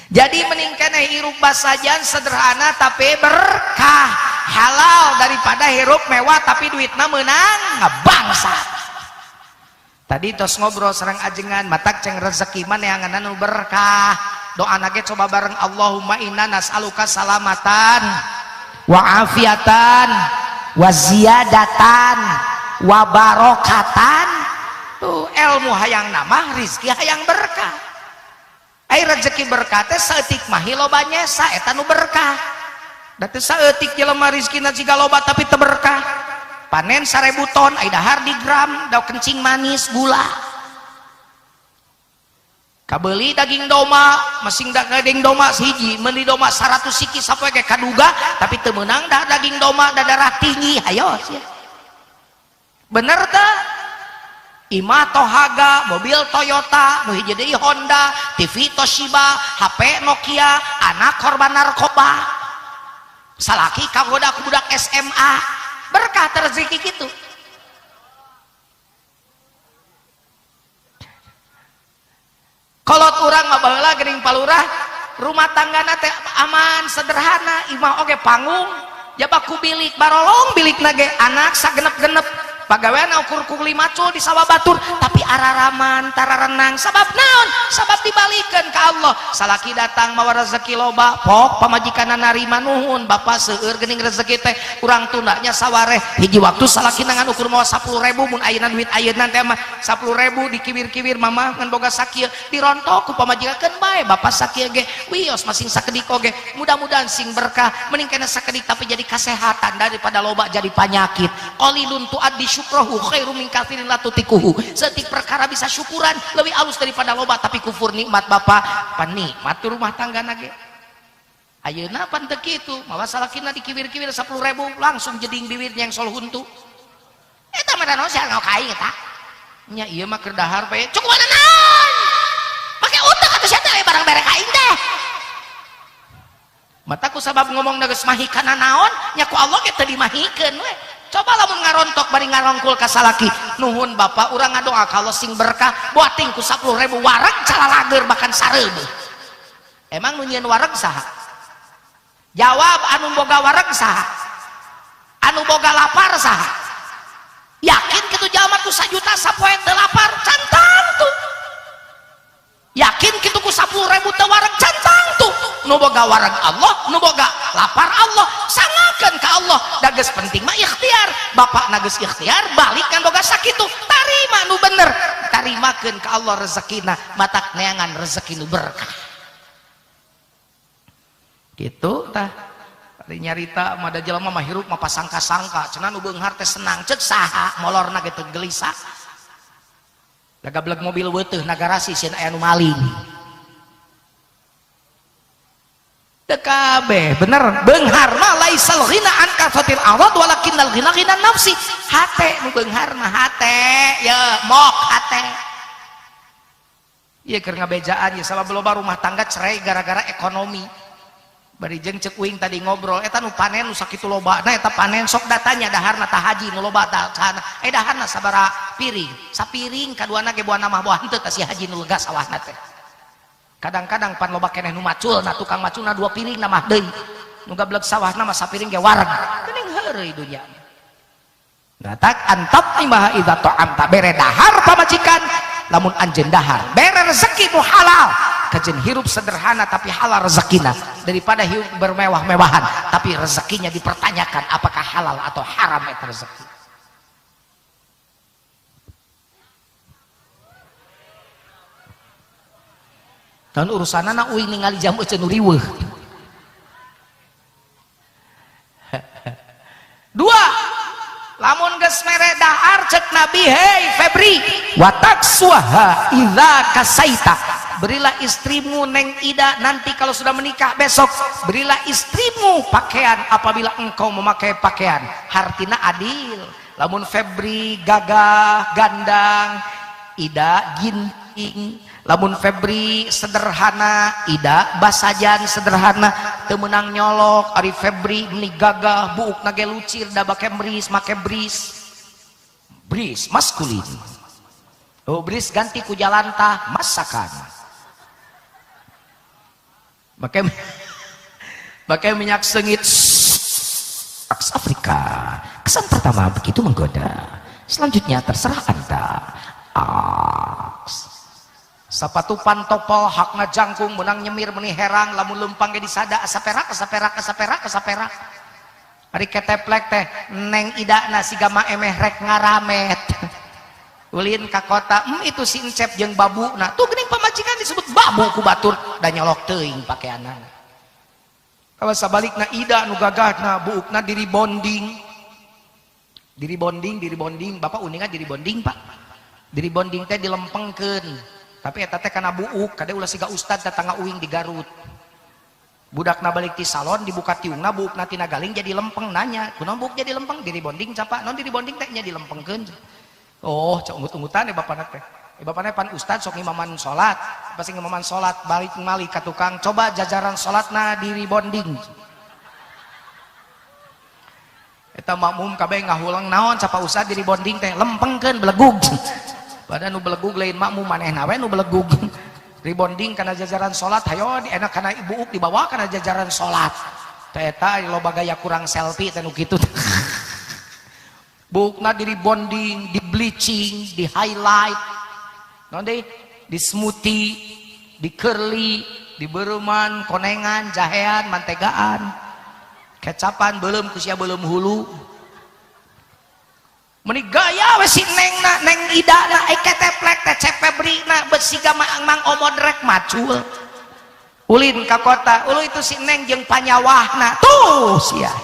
jadi meningkatnya hirup basajan sederhana tapi berkah halal daripada hirup mewah tapi duitna meunang ngebangsa tadi tos ngobrol sareng ajengan matak ceng rezeki maneangan anu berkah doa nage coba bareng Allahumma inna nas'aluka salamatan wa afiatan wa ziyadatan wa barokatan tuh ilmu hayang nama rizki hayang berkah ai rezeki berkah teh saeutik mah loba nyesa eta nu berkah da teu saeutik jelema rizkina siga loba tapi teu berkah panen 1000 ton ai dahar di gram daun kencing manis gula kabeli daging doma masing daging doma hiji meuli doma 100 siki sapoe ge kaduga tapi teu meunang dah daging doma da darah tinggi hayo sia bener teh Imah Tohaga, mobil Toyota, nu hiji deui Honda, TV Toshiba, HP Nokia, anak korban narkoba. Salaki kagoda ku budak SMA, berkah rezeki gitu. Kolot urang mah baheula geuning palurah, rumah tanggana teh aman sederhana, imah oge panggung, jabaku bilik barolong bilikna ge anak sagenep-genep. Pagawean ukur kuli macul di sawah batur tapi araraman tararenang sabab naon sabab dibalikeun ka Allah. Salaki datang mawa rezeki loba pok pamajikanna narima nuhun bapak seueur geuning rezeki teh urang tundanya sawareh hiji waktu salaki nangan ukur mawa 10.000 mun ayeuna duit ayeuna teh mah 10.000 dikibir-kibir mamah ngan boga sakieu dirontok ku pamajikakeun bae bapak sakieu ge wios masing sakedik oge mudah-mudahan sing berkah mending kana sakedik tapi jadi kesehatan daripada loba jadi penyakit. Qalilun tuaddi syukrahu khairum min katsirin la tutikuhu. Setik perkara bisa syukuran lebih alus daripada loba tapi kufur nikmat bapak panikmat rumah tangga nage. Ayeuna pan teu kitu mawa salakina dikibir-kibir 10.000 langsung jeding bibirnya yang sol huntu. Eta mah naon sia ngakai eta. Nya ieu mah keur dahar bae cukup naon. Make utek atuh sia teh barang berek aing teh. Mataku sabab ngomong geus mahikana naon nya ku Allah ge teu dimahikeun we. Coba lamun ngarontok bari ngarongkul ka salaki nuhun bapak urang ngadoa kalau sing berkah boating ku 10.000 wareg calalager bahkan sareubeung. Emang nu nyieun wareg saha? Jawab, anu boga wareg saha? Anu boga lapar saha? Yakin kitu jalma ku 1 juta sapoe teu lapar cantang tuh. Yakin kitu ku 10.000 teu wareg cantang tuh. Nu boga wareg Allah, nu boga lapar Allah, sangakeun ka Allah. Da geus penting mah ikhtiar. Bapak na geus ikhtiar, balik kan boga sakitu. Tarima nu bener, tarimakeun ka Allah rezekina, matak neangan rezeki nu berkah. Gitu tah. Ari nyarita mah da jelema mah hirup mah pasangka-sangka, cenah nu beunghar teh senang, ceuk saha molorna ge teu gelisah. Da gableg mobil weuteuh na garasi sieun aya nu maling. Kabeh bener beunghar mah laisal ghina an kafatil awad walakinnal ghina ghina nafsi. Hate nu beunghar mah hate ya mok hate. Ieu keur ngabejaan ya sabab loba rumah tangga cerai gara-gara ekonomi. Bari jeung ceuk uing tadi ngobrol eta nu panen nu sakitu lobana eta panen sok datanya daharna tah haji nu loba tah sana. Daharna sabara piring? Sapiring kaduana ge buana mah buah henteu tah si haji nu lega sawahna teh. Kadang-kadang pan loba keneh nu macul, nah tukang maculna 2 piring na mah deui. Nu gablek sawahna mah sapiring ge wareg. Geuning heureuy dunya. Natak antap imah idza ta'amta bere dahar pamajikan lamun anjeun dahar bere rezeki nu halal. Kajen hirup sederhana tapi halal rezekina daripada hirup bermewah-mewahan tapi rezekinya dipertanyakan apakah halal atau haram eta rezeki. Dan urusanana uing ningali jam euceun nu riweuh. 2. Lamun geus mere dahar cek Nabi, hei Febri, wataksuha idza kasaita. Berilah istrimu Neng Ida nanti kalau sudah menikah besok, berilah istrimu pakaian apabila engkau memakai pakaian. Hartina adil. Lamun Febri gagah, gandang, Ida ginting. Lamun Febri sederhana, Ida basajan sederhana, teu meunang nyolok. Ari Febri meuni gagah, buukna ge lucir, da make bris, make bris. Bris maskulin. Oh, bris ganti ku jalantah masakan. Pakai minyak sengit Afrika. Kesan pertama begitu menggoda. Selanjutnya terserah Anda. Sapatu pantopol hakna jangkung menang nyemir meni herang lamun lempang ge disada asaperak. Ari keteplek teh Neng Ida nasi gama emeh rek ngaramet. Ulin ka kota, itu si Encep jeung babuna. Tuh geuning pamajikan disebut babu ku batur da nyolok teuing pakaianana. Kawa sabalikna Ida nu gagahna buukna diri bonding. Diri bonding, Bapak uningan diri bonding, Pak. Diri bonding teh dilempengkeun. Tapi eta teh kana buuk, kade ulah siga ustad datang uing di Garut. Budakna balik ti salon dibuka tiungna buukna tina galing jadi lempeng nanya, kunaon buuk jadi lempeng? Diri bonding capa? Non diri bonding teh nya dilempengkeun. Oh cok ungut-ungutan ya bapakna teh. Bapakna pan ustad sok imaman salat, pas imaman salat balik malih ka tukang, coba jajaran salatna di rebonding. Eta makmum kabeh ngahulang naon capa ustad di rebonding teh lempengkeun belegug. Padahal nu belegug lain makmum manehna we nu belegug. Rebonding kana jajaran salat hayo enak kana ibu dibawa kana jajaran salat. Teh eta loba gaya kurang selfie teh nu kitu. Bukna di rebonding, di bleaching, di highlight, nanti di smoothie, di curly, di beruman, konengan, jahean, mantegaan, kecapan belum kusia belum hulu. Meni gaya we si nengna, neng idana, keteplek teh cepebrina, besiga mang omodrek macul. Ulin ka kota, ulu itu si neng jeung panyawahna, tuh sia.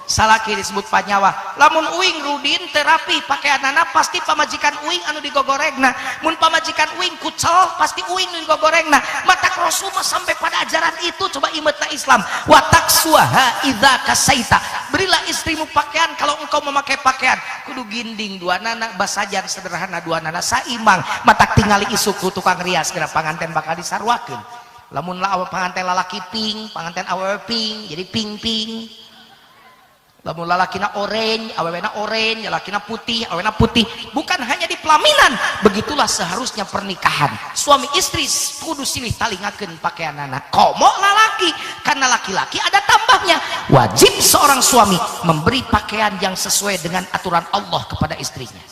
Salaki disebut panyawa. Lamun uing rudin terapi pakaianana pasti pamajikan uing anu digogoregna. Mun pamajikan uing kucel pasti uing anu digogoregna. Matak Rasulullah sampai pada ajaran itu coba imetna Islam. Watak suaha idza kasaita. Berilah istrimu pakaian kalau engkau memakai pakaian. Kudu ginding dua nana basajan sederhana dua nana saimang. Matak tingali isuku tukang rias kira panganten bakal disarwakeun. Lamun la panganten lalaki pink, panganten awewe pink, jadi pink-pink. Lamun lalakina orange, awewena orange, lalakina putih, awewena putih. Bukan hanya di pelaminan, begitulah seharusnya pernikahan. Suami istri kudu silih talingakeun pakaianana. Komo lalaki, karena laki-laki ada tambahnya. Wajib seorang suami memberi pakaian yang sesuai dengan aturan Allah kepada istrinya.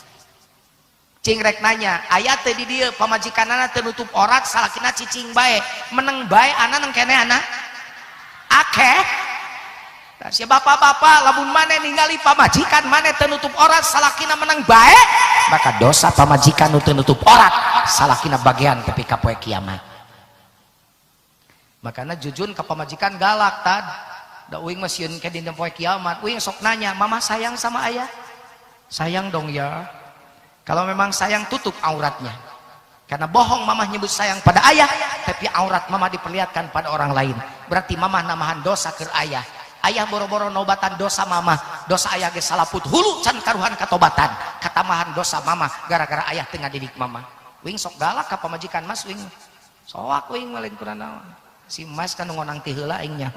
Cingrek nanya, ayat teh di dieu pamajikanana teu nutup aurat, salakina cicing bae, meneng bae ana nang keneh ana. Akeh si bapak-bapak lamun maneh ningali pamajikan maneh teu nutup aurat salakina menang bae maka dosa pamajikan nu teu nutup aurat salakina bagian tepi ka poe kiamat. Makana jujun ka pamajikan galak tad da uing mah sieun ke dina poe kiamat uing sok nanya, mama sayang sama ayah? Sayang dong ya. Kalau memang sayang tutup auratnya, karena bohong mama nyebut sayang pada ayah tapi aurat mama diperlihatkan pada orang lain, berarti mama namahan dosa ke ayah. Ayah boro-boro nobatan dosa mama, dosa ayah ge salaput hulu can karuhan katobatan, katamahan dosa mama gara-gara ayah tengah didik mama. Wing sok galak ka pamajikan mas wing. Soak wing malin kurang naon. Si mas kan ngonang ti heula aing nya.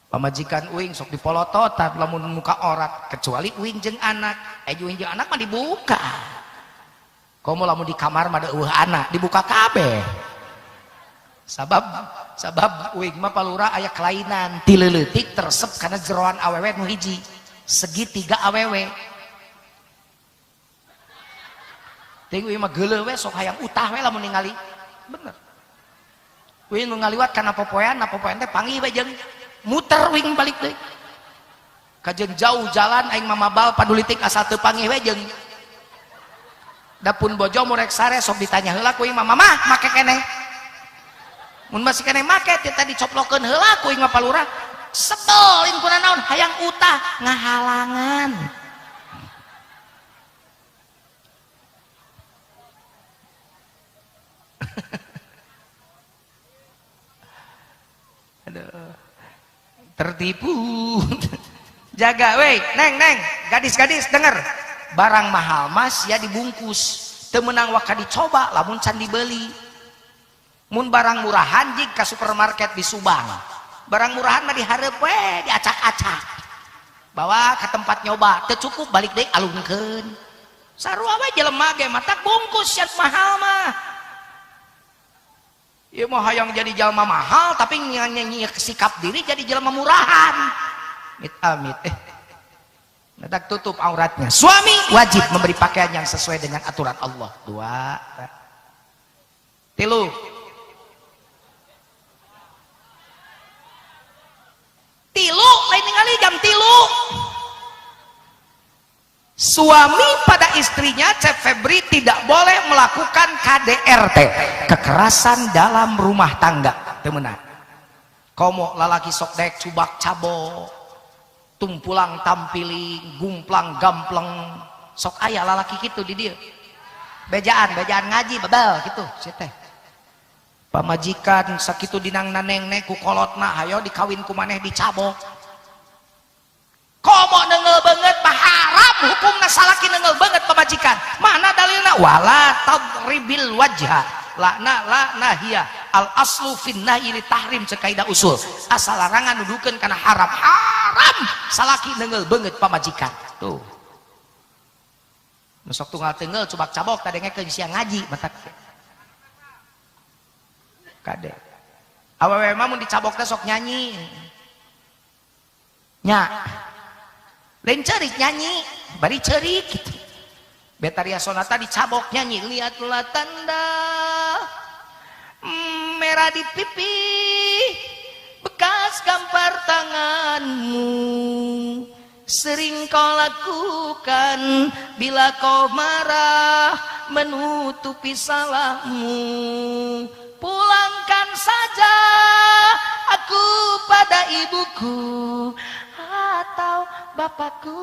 Pamajikan uing sok dipolototan lamun muka orat kecuali uing jeung anak. Uing jeung anak mah dibuka. Komo lamun di kamar mah da eueuh anak dibuka kabeh. Sabab uing mah palura aya kelainan ti leuleutik teresep kana jeroan awewe nu hiji segitiga awewe ting uing mah geuleuh we sok hayang utah we lamun ningali bener uing nu ngaliwat kana popoean teh panggih we jeung muter uing balik deui kajeun jauh jalan aing mamabal padulitik asal teu panggih we jeung dapun bojo murek sare sok ditanya heula ku uing mah mamah make keneh. Mun masih kena make tita dicoplokeun heula ku uing mah palura sebel ingkuna naon hayang utah ngahalangan. Aduh. Tertipu. Jaga we, neng gadis-gadis denger. Barang mahal mas ya dibungkus. Teu meunang waka dicoba lamun can dibeli. Mun barang murahan jig ka supermarket di Subang, barang murahan mah dihareup we diacak-acak bawa ke tempat nyoba teu cukup balik deui alungkeun sarua we jelema ge matak bungkus yang mahal mah ieu mah hayang jadi jelema mahal tapi nyanyi sikap diri jadi jelema murahan amit matak tutup auratnya. Suami wajib memberi pakaian yang sesuai dengan aturan Allah. 2 3 tilu lain ningali jam 3 suami pada istrinya Cep Febri tidak boleh melakukan KDRT kekerasan dalam rumah tangga temenan komo lalaki sok dek cubak cabo tumpulang tampiling gumplang gampleng sok aya lalaki gitu di dia bejaan ngaji babal gitu teh pamajikan sakitu dinang naneng ku kolotna hayo dikawin ku maneh dicabok komo deungeu beungeut paharam salaki neungel banget pamajikan. Mana dalilna? Wala tadribil wajha la nahia al aslu fin nahyi li tahrim cek kaidah usul. Asal larangan nudukeun kana haram salaki neungel banget pamajikan. Tuh. Nu sok tunggal teungel cubak cabok tadi ngekeun sia ngaji matak. Kade. Awewe mah mun dicabok teh sok nyanyi. Nya. Lain cerik nyanyi, bari cerik gitu. Betaria Sonata dicabok nyanyi, lihatlah tanda merah di pipi, bekas gampar tanganmu, sering kau lakukan bila kau marah menutupi salahmu. Pulangkan saja aku pada ibuku atau bapakku.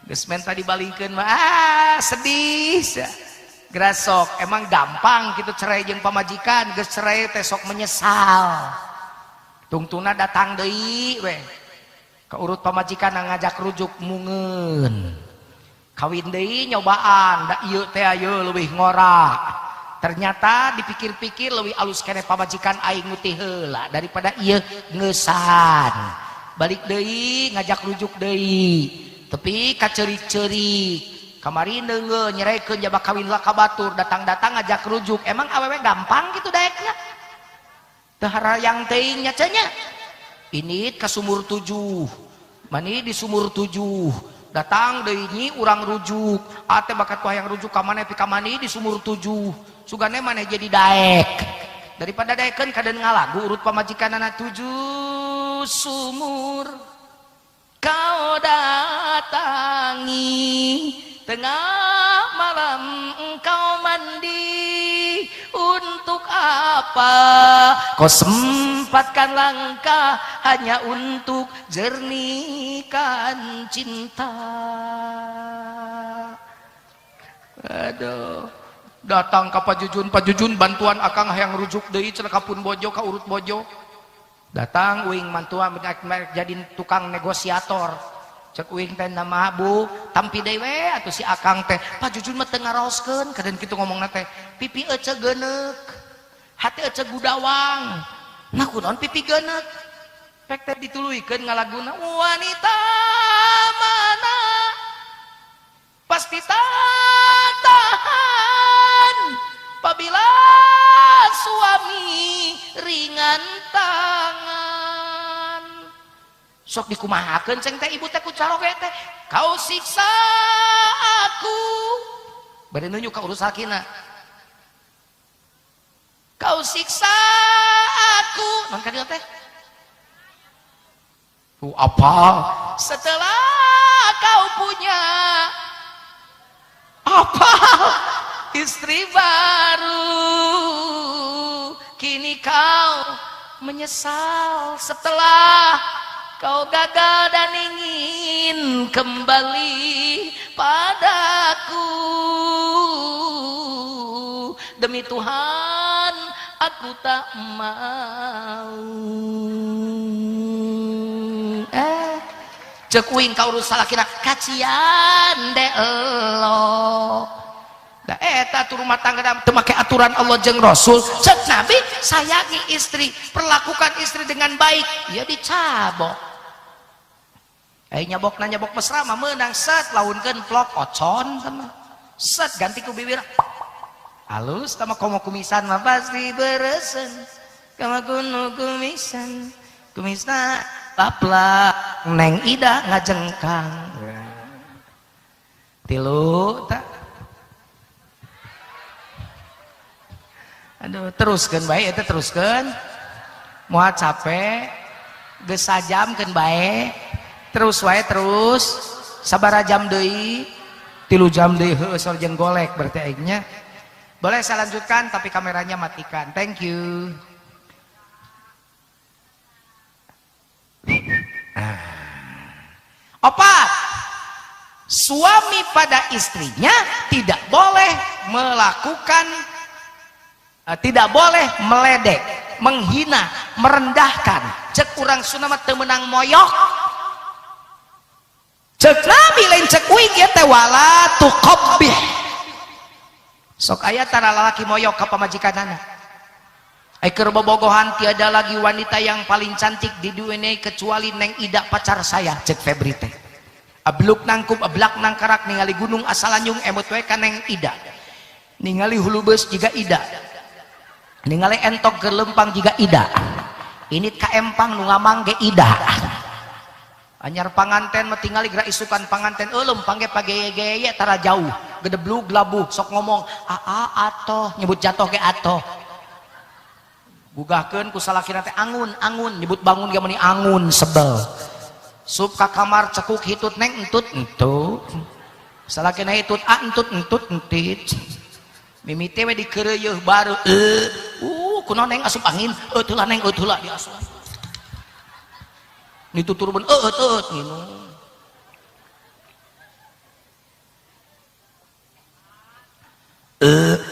Geus men tadi balingkeun mah sedih. Grasok emang gampang gitu cerai jeung pamajikan, geus cerai teh sok menyesal. Tungtuna datang deui we. Ka urut pamajikan ngajak rujuk mungeun. Kawin deui nyobaan, da ieu teh ayeuna leuwih ngora. Ternyata dipikir-pikir lebih alus kene pamajikan aing ngutih heula daripada ieu ngeusan. Balik deui ngajak rujuk deui. Tapi kacerik-cerik. Kamari neungeun nyerekeun jabak kawin lah ka batur, datang-datang ngajak rujuk. Emang awewe gampang gitu daekna? Teu harayang teuing nya cenah. Ini ka sumur 7. Mani di sumur 7. Datang deui nyi urang rujuk. Ate bakat wayang rujuk ka maneh pi ka mani di sumur 7. Sugane maneh jadi daek. Daripada daekeun kaden ngalagu urut pamajikanana 7 sumur kau datangi, tengah malam engkau mandi. Untuk apa kau sempatkan langkah hanya untuk jernihkan cinta? Aduh, datang ke Pajujun bantuan akang hayang rujuk deui cenah kapun bojo ka urut bojo. Datang uing mantuan jadi tukang negosiator. Cek uing teh nama Bu tampi deui we atuh si akang teh Pajujun mah teu ngaraoskeun kaden kitu ngomongna teh pipi ece geuneuk hati ece gudawang. Nah kunaon pipi geuneuk pek teh dituluykeun ngalaguna wanita mana pasti tak tahan apabila suami ringan tangan. Sok dikumahakeun ceng teh ibu teh ku caroge teh kau siksa aku bari nunjuk ka urus sakina kau siksa aku non ka dieu teh apa setelah kau punya apa istri baru kini kau menyesal setelah kau gagal dan ingin kembali padaku. Demi Tuhan aku tak mau. Cek uing ka urus salakina kacian de elo. Da eta tu rumah tangga teu make aturan Allah jeung Rasul. Cek Nabi sayangi istri, perlakukan istri dengan baik. Ya dicabok. Nyabok mesra mah meunang set launkeun vlog ocon sama. Set ganti ku bibir. Halus sama komo kumisan mah pasti beresen. Kama kuno kumisan. Kumisna lapla Neng Ida ngajengkang. Tilu tak. Aduh, teruskan baik itu teruskan. Moal capek, geus sajamkeun bae. Terus wae terus. Sabaraha jam deui? 3 jam deui heuh sol jeung golek berarti aingnya. Boleh saya lanjutkan tapi kameranya matikan. Thank you. Opat. Suami pada istrinya tidak boleh melakukan tidak boleh meledek, menghina, merendahkan. Cek urang Sunda mah teu meunang moyok. cek nabi lain cek uing ya teh wala tuqabbih sok aya tara lalaki moyok ka pamajikanana keur bobogohan tiada lagi wanita yang paling cantik di dunia kecuali Neng Ida pacar saya cek Febri teh abluk nangkup ablak nangkarak ningali gunung asalanyung emut we ka Neng Ida ningali hulu beus jiga Ida ningali entok ke lempang jiga Ida ini ka empang nu ngamangge Ida anyar panganten mah tingali gerak isukan panganten euleum pangge pageye-geye tara jauh gedeblug labuh sok ngomong aa atoh nyebut jatuh ge atoh gugahkeun ku salakina teh angun angun nyebut bangun ge meni angun sebel sup ka kamar cekuk hitut neng entut entut salakina hitut entut entut entit mimiti we dikeureuh baru kunaon neng asup angin teulah neng teulah diasup ditutur ben nginum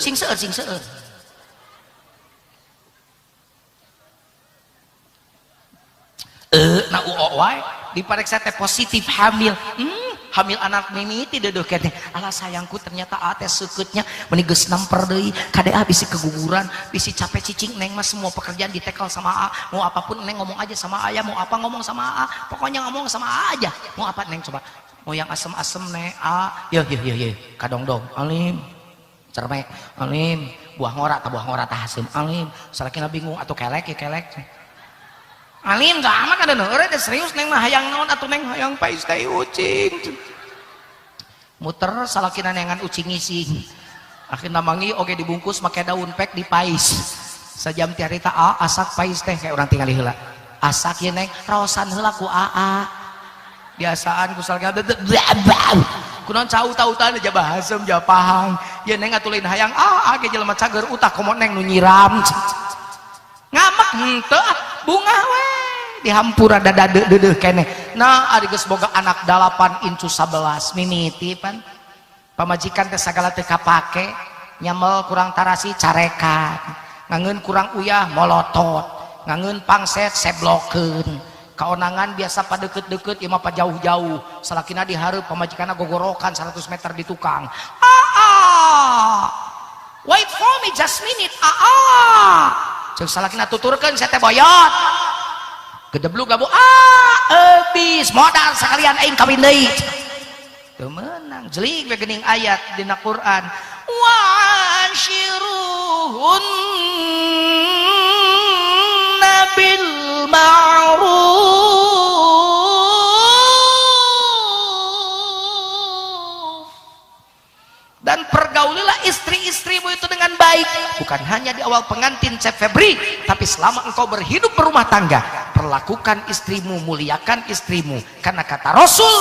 sing seueur na wae dipareksa teh positif hamil hamil anak mimiti dedeuh keneh alah sayangku ternyata teh seukeutnya meni geus namper deui kadea bisi keguguran bisi capek cicing neng mah semua pekerjaan ditekel sama mau apapun neng ngomong aja sama ayah mau apa ngomong sama pokoknya ngomong sama aja mau apa neng coba mau yang asem-asem neng ya kadong-dong alim cermek alim buah ngora tah hasim alim salakina bingung atuh kelek ya kelek alim gak amat ada nore deh serius neng mah hayang naon atuh neng hayang pais teh ucing muter salakina nengan ucing isi akhirna mangi oge dibungkus make daun pek dipais sajam ti harita asak pais teh kayak orang tinggali heula asak ye neng raosan heula ku biasaan ku salakina kunaon cau-tautan aja bahasem ja pahang ye neng atuh lain hayang ge jelema cager utah komo neng nu nyiram ngamak henteu bunga we dihampura dada dedeuh keneh nah ari geus boga anak 8 incu 11 mimiti pan pamajikan teh sagala teu kapake nyamel kurang tarasi carekan ngangeun kurang uyah molotot ngangeun pangset seblokeun kaonangan biasa padeukeut-deukeut ieu mah jauh-jauh salakina dihareup pamajikanna gogorokan 100 meter di tukang wait for me just minute cek salakina tuturkeun saya teh boyot gedeblug labu eubis modal sekalian aing kawin deui teu meunang jelig we geuning ayat dina Quran wa anshiruhun bil ma'ruf dan pergaulilah istri-istrimu itu dengan baik bukan hanya di awal pengantin Cep Febri tapi selama engkau berhidup berumah tangga perlakukan istrimu muliakan istrimu karena kata Rasul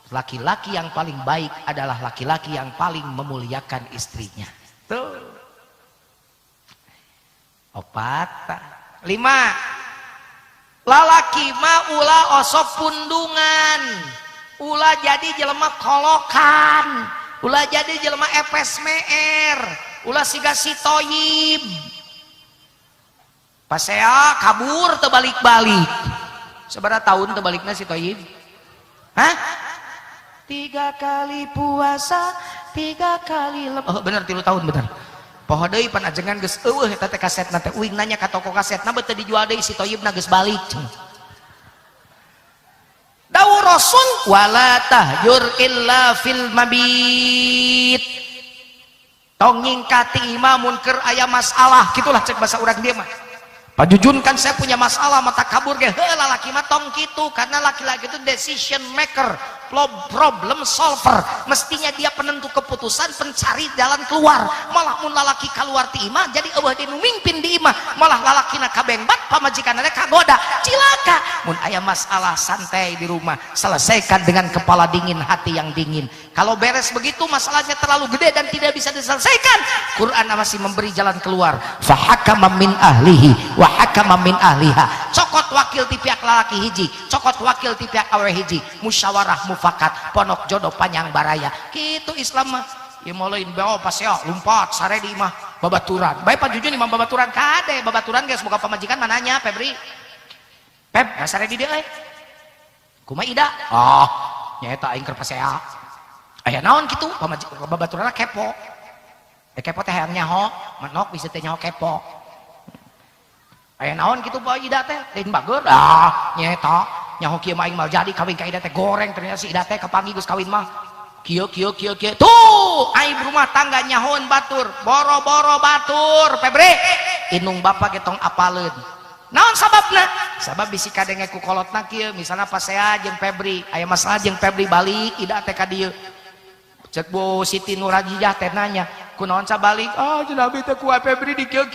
laki-laki yang paling baik adalah laki-laki yang paling memuliakan istrinya tuh 4 5 lalaki mah ulah osok pundungan ulah jadi jelema kolokan ulah jadi jelema epes meer ulah siga si toyib pasea kabur terbalik-balik seberapa tahun terbaliknya si toyib 3 kali puasa 3 kali bener 3 tahun bener poho deui pan ajengan geus eueuh eta teh kasetna teh uing nanya ka toko kasetna beuteung dijual deui si toyibna geus balik dawuh Rasul wala tahjur illa fil mabit tong ngingkati imamun keur aya masalah gitulah cek bahasa urang dia mah Pajujun kan saya punya masalah mata kabur ge heula laki mah tong kitu karena laki-laki itu decision maker, problem solver. Mestinya dia penentu keputusan, pencari jalan keluar. Malah mun lalaki kaluar ti imah jadi eueuh di nu mimpin di imah, malah lalakina kabengbat pamajikanna kagoda. Cilaka. Mun aya masalah santai di rumah, selesaikan dengan kepala dingin, hati yang dingin. Kalau beres begitu masalahnya terlalu gede dan tidak bisa diselesaikan, Quran masih memberi jalan keluar. Fa hakama min ahlihi wa hakama min ahliha. Cokot wakil ti pihak lalaki hiji, cokot wakil ti pihak awewe hiji, musyawarah mufakat, ponok jodoh panjang baraya. Kitu Islam mah. Ieu meuleun bawa paseo lumpat sare di imah babaturan. Bae Pajujun imah babaturan kade, babaturan geus boga pamajikan mananya Febri. Pep, sare di dieu euy. kumaha ida oh nyaeta aing keur pasea aya naon kitu babaturana kepo kepo teh hayang nyaho manok bisa teh nyaho kepo aya naon kitu bae ida teh lain bageur nyaeta nyaho kieu mah aing mal jadi kawin ka ida teh goreng ternyata si ida teh kapanggih geus kawin mah kieu tuh aing rumah tangga nyahoan batur boro-boro batur Febri inung bapak getong apaleun naon sababna sabab bisi kadenge ku kolotna kieu misalna pasea jeung Febri aya masalah jeung Febri balik ida teh ka dieu cek Bu Siti Nurajijah teh nanya kunaon sabalik cenah abi teh ku Febri di kieu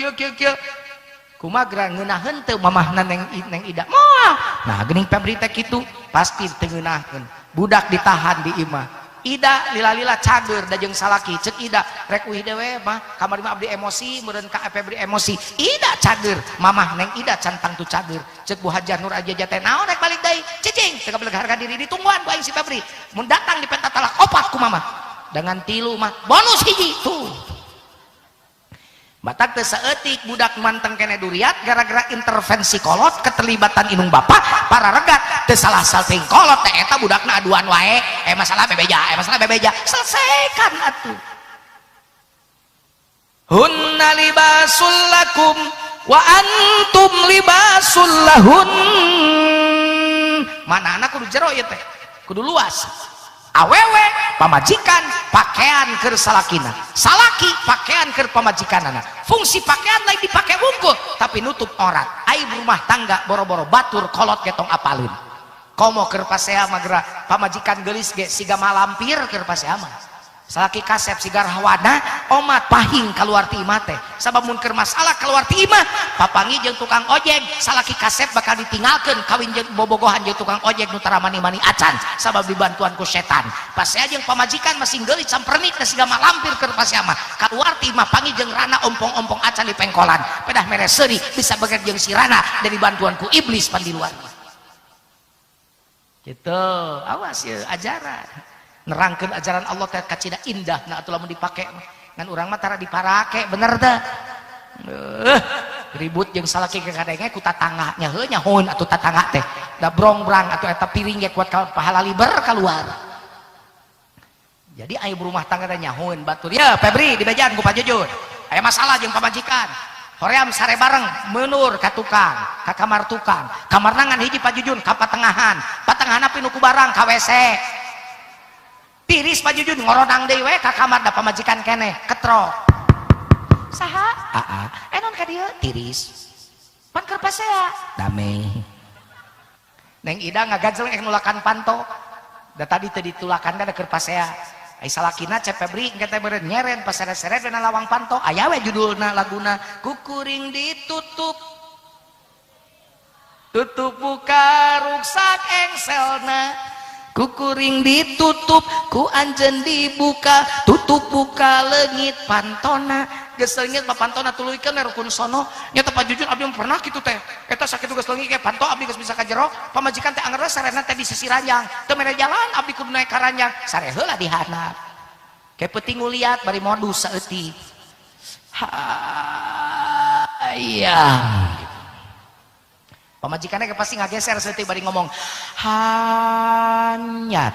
kumaha geura ngeunaheun teu mamahna neng ida moal nah geuning Febri teh kitu pasti teu ngeunaheun budak ditahan di imah ida lila-lila cager da jeung salaki cek ida rek uih dewe mah kamari mah abdi emosi meureun ka Febri emosi ida cager mamah neng ida cantang tu cager cek Bu Hajah Nur Ajajah teh naon rek balik deui cicing teu kabeleg harga diri ditungguan ku aing si Febri mun datang di peta talak opat ku mamah dengan 3 mah bonus hiji tuh batak teu saeutik budak manteng kene duriat gara-gara intervensi kolot keterlibatan inung bapak para regat teu salah salting kolot teh eta budakna aduan wae masalah bebeja selesaikan atuh hunna libasul lakum wa antum libasul lahun manana kudu jero ieu teh kudu luas awewe pamajikan pakaian keur salakina salaki pakaian keur pamajikanana fungsi pakaian lain dipake wungkul tapi nutup aurat ai rumah tangga boro-boro batur kolot getong apalin komo keur pasea magra pamajikan geulis ge siga malampir keur pasea mah salaki kasep sigar hawana omat pahing kaluar ti imah teh sabab mun keur masalah kaluar ti imah papangi jeung tukang ojek salaki kasep bakal ditinggalkeun kawin jeung bobogohan jeung tukang ojek nu tara mani-mani acan sabab dibantuan ku setan pasea jeung pamajikan masih geulis sampernik teh siga malampir keur pasea mah kaluar ti imah pangi jeung rana ompong-ompong acan di pengkolan pedah mere seuri bisa beger jeung si rana dari bantuan ku iblis pan di luar gitu awas ya ajaran nerangkeun ajaran Allah teh kacida indah nah atuh lamun dipake ngan urang mah tara diparake bener teh ribut jeung salaki kadenge ku tatangga nya heuh nyahoun atuh tatangga teh da brong-brang atuh eta piring ge kuat pahala liber keluar jadi aya rumah tangga teh nyahoun batur ya Febri dibejaan ku Pak Jujun aya masalah jeung pamajikan hoream sare bareng meunur ka tukang ka kamar tukang kamar nangan hiji Pak Jujun ka patengahan patengahanna pinuku barang ka WC tiris Pak Jujun ngoronang deui we ka kamar da pamajikan keneh ketrok saha enon ka dieu tiris pan keur pasea damai neng ida ngagajel nulakan panto da tadi teu ditulakan da keur pasea ai salakina cep Febri engke teh beureun nyeren pasere-sere dina lawang panto aya we judulna laguna kukuring ditutup tutup buka ruksak engselna kukuring ditutup ku anjeun dibuka tutup buka leungit pantona geus leungit pantona tuluykeun rukun sono nya teh Pak Jujun abdi pernah kitu teh eta sakitu geus leungit ke panto abdi geus bisa ka jero pamajikan teh anggerna sarena teh di sisi ranjang teu mere jalan abdi kudu naik ka ranjang sare heula dihandap ke peuting nguliat bari modus saeutik hayang pamajikannya pasti ngageser seperti bari ngomong hanyat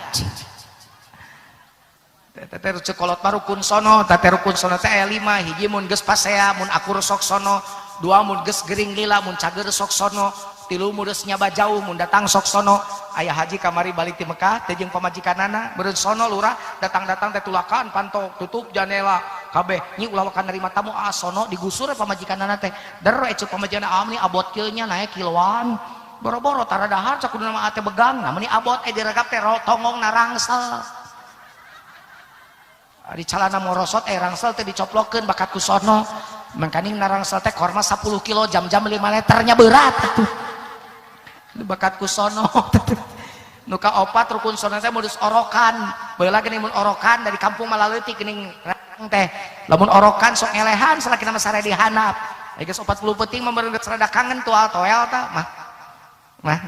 teteh cek kolot mah rukun sono teteh rukun sono teh aya 5 hiji mun geus pasea mun akur sok sono 2 mun geus gering lila mun cager sok sono 3 mun geus nyaba jauh mun datang sok sono aya haji kamari balik ti Mekah teh jeung pamajikanana beureun sono lurah datang-datang teh tulakan pantok tutup jendela kabeh nyi ulah wakan nerima tamu sono digusur pamajikanana teh der ecuk pamajikanana amni abot kieu nya naek kiloan boro-boro tara dahar cak kudu mah teh begang namanya abot diregap teh tongong narangsel di calana morosot rangsel teh dicoplokeun bakat ku sono mangkaning narangsel teh korma 10 kilo jam-jam 5 meternya berat atuh bakat ku sono nu ka 4 rukun sono teh modus orokan baheula geuning mun orokan dari kampung Malaleutik geuning teh lamun orokan sok ngelehan salakina mah sare dihanap geus 40 peuting mah meureun geus rada kangen tual toel tah mah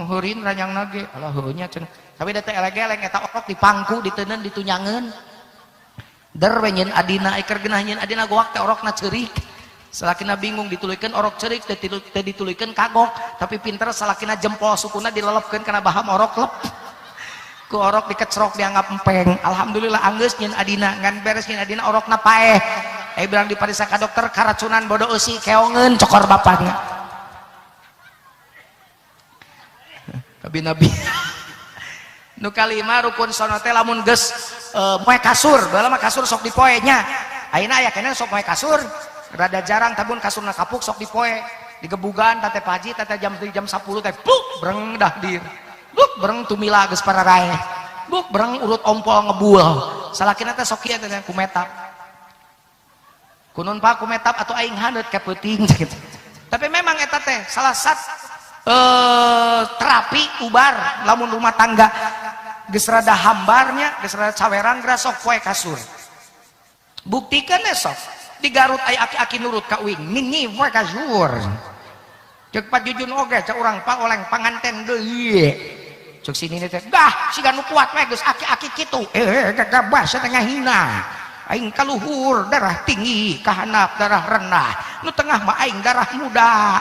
heurin ranyangna ge alah heuh nya cenah tapi da teh eleng-eleng eta orok dipangku diteuneun ditunyangeun der we nyeun adina keur geunah nyeun adina goak teh orokna ceurik salakina bingung dituluykeun orok ceurik teu dituluykeun kagok tapi pinter salakina jempol sukuna dilelepkeun kana baham orok lep ku orok dikecrok dianggap empeng. Alhamdulillah anggeus nyeun adina ngan beres nyeun adina orokna paeh bilang dipariksa ka dokter karacunan bodo eusi keongeun cokor bapakna kabi nabi nu kalima rukun sono teh lamun geus moe kasur baheula mah kasur sok dipoe nya ayeuna aya keneh sok moe kasur rada jarang tabun kasurna kapuk sok dipoe digebugan tate paji tate jam 10 teh buk breng dahdir buk breng tumila geus pararae buk breng urut ompol ngebul salakina teh sok kieu teh kumetap kunun pak kumetap atau aing handeut ke peuting gitu. Tapi memang eta teh salah satu terapi ubar lamun rumah tangga geus rada hambarnya geus rada caweran geura sok poe kasur buktikeun sok di Garut aya aki-aki nurut ka uing nini poe kasur ceuk pajujun oge ca urang pa oleng panganten deui ceuk sini teh dah siga nu kuat we geus aki-aki kitu gagabah satengah hina aing kaluhur darah tinggi kahanap darah rendah nu tengah mah aing darah muda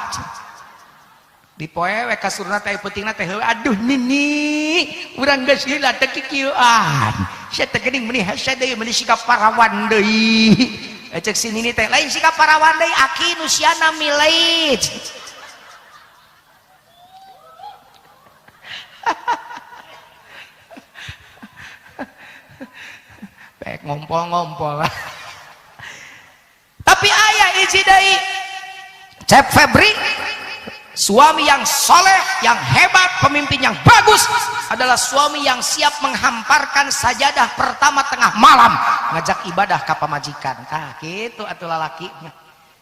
dipoe we kasurna teh peutingna teh aduh nini urang geus heula teh kikieuan sia teh geuning meuni hese deui meuni siga parawan deui cek si nini teh lain siga parawan deui aki nu siana milih pek ngompol-ngompol tapi ayah hiji deui Cep Febri suami yang soleh, yang hebat, pemimpin yang bagus adalah suami yang siap menghamparkan sajadah pertama tengah malam ngajak ibadah ke pamajikan gitu atuh lalaki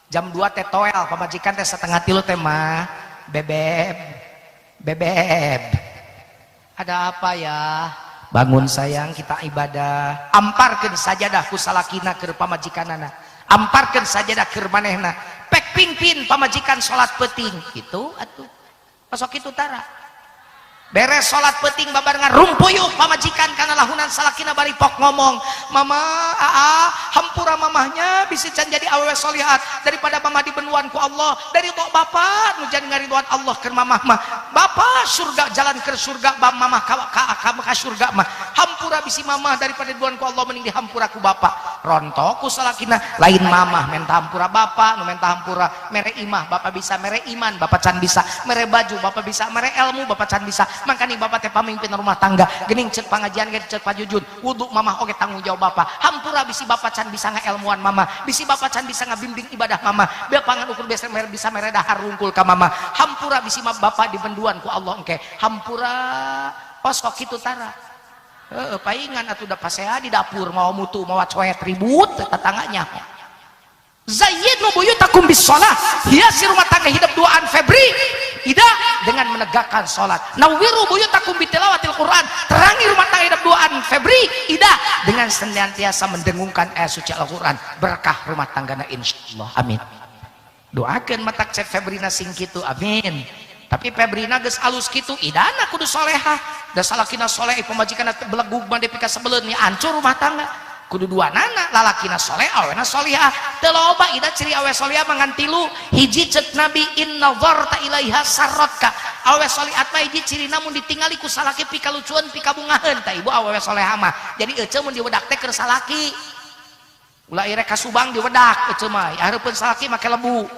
jam 2 teh toel pamajikan teh 2:30 teh mah bebeb ada apa ya bangun sayang kita ibadah amparkeun sajadah ku salakina keur pamajikanana amparkeun sajadah keur manehna pek pingpin pamajikan salat peuting gitu atuh pasok kitu tara beres salat peuting babarengan rumpuyuk pamajikan kana lahunan salakina bari pok ngomong mama hampura mamahnya bisa can jadi awewe solihat daripada mama dibenuan ku Allah dari tok bapak nu jan ngariduan Allah keur mamah mah bapak surga jalan ke surga mamah ka surga mah hampura bisi mamah daripada dibenuan ku Allah mending dihampura ku bapak rontok ku salakina lain mamah menta hampura bapak nu menta hampura mere imah bapak bisa mere iman bapak can bisa mere baju bapak bisa mere ilmu bapak can bisa makanya bapak teh pamimpin rumah tangga geuning ceuk pangajian ge ceuk pajujun wudu mamah oge tanggung jawab bapak hampura bisi bapak can bisa ngaelmuan mama bisi bapak can bisa ngabimbing ibadah mama bea pangan ukur bisa mere dahar rungkul ka mama hampura bisi bapak dibenduan ku Allah engke hampura poskok kitu tara paingan atuh da pasea di dapur mau mutu mau coet ribut tetangganya zayyinu buyutakum bis shalah hiasi rumah tangga hidup duaan Febri ida dengan menegakkan salat nawwiru buyutakum bitilawatil Quran terangi rumah tangga hidup duaan Febri ida dengan senantiasa mendengungkan ayat suci Al-Quran berkah rumah tanggana insyaallah amin doakeun matak Cep Febrina sing kitu amin tapi Febrina geus alus kitu idana kudu solehah da salakina soleh pamajikanna belegug mande pika sebeleun nya hancur rumah tangga kudu dua nana lalakina soleh awena solihah teu loba ida ciri awe solihah mangan tilu hiji ceuk Nabi inna dharta ilaiha sarratka awe solihat mah hiji ciri namun ditingali ku salaki pikalucuan pikabungaheun tah ibu awe solehah mah jadi euceum mun diwedak teh keur salaki ulah ire kasubang diwedak euceum mah hareupeun salaki make lebu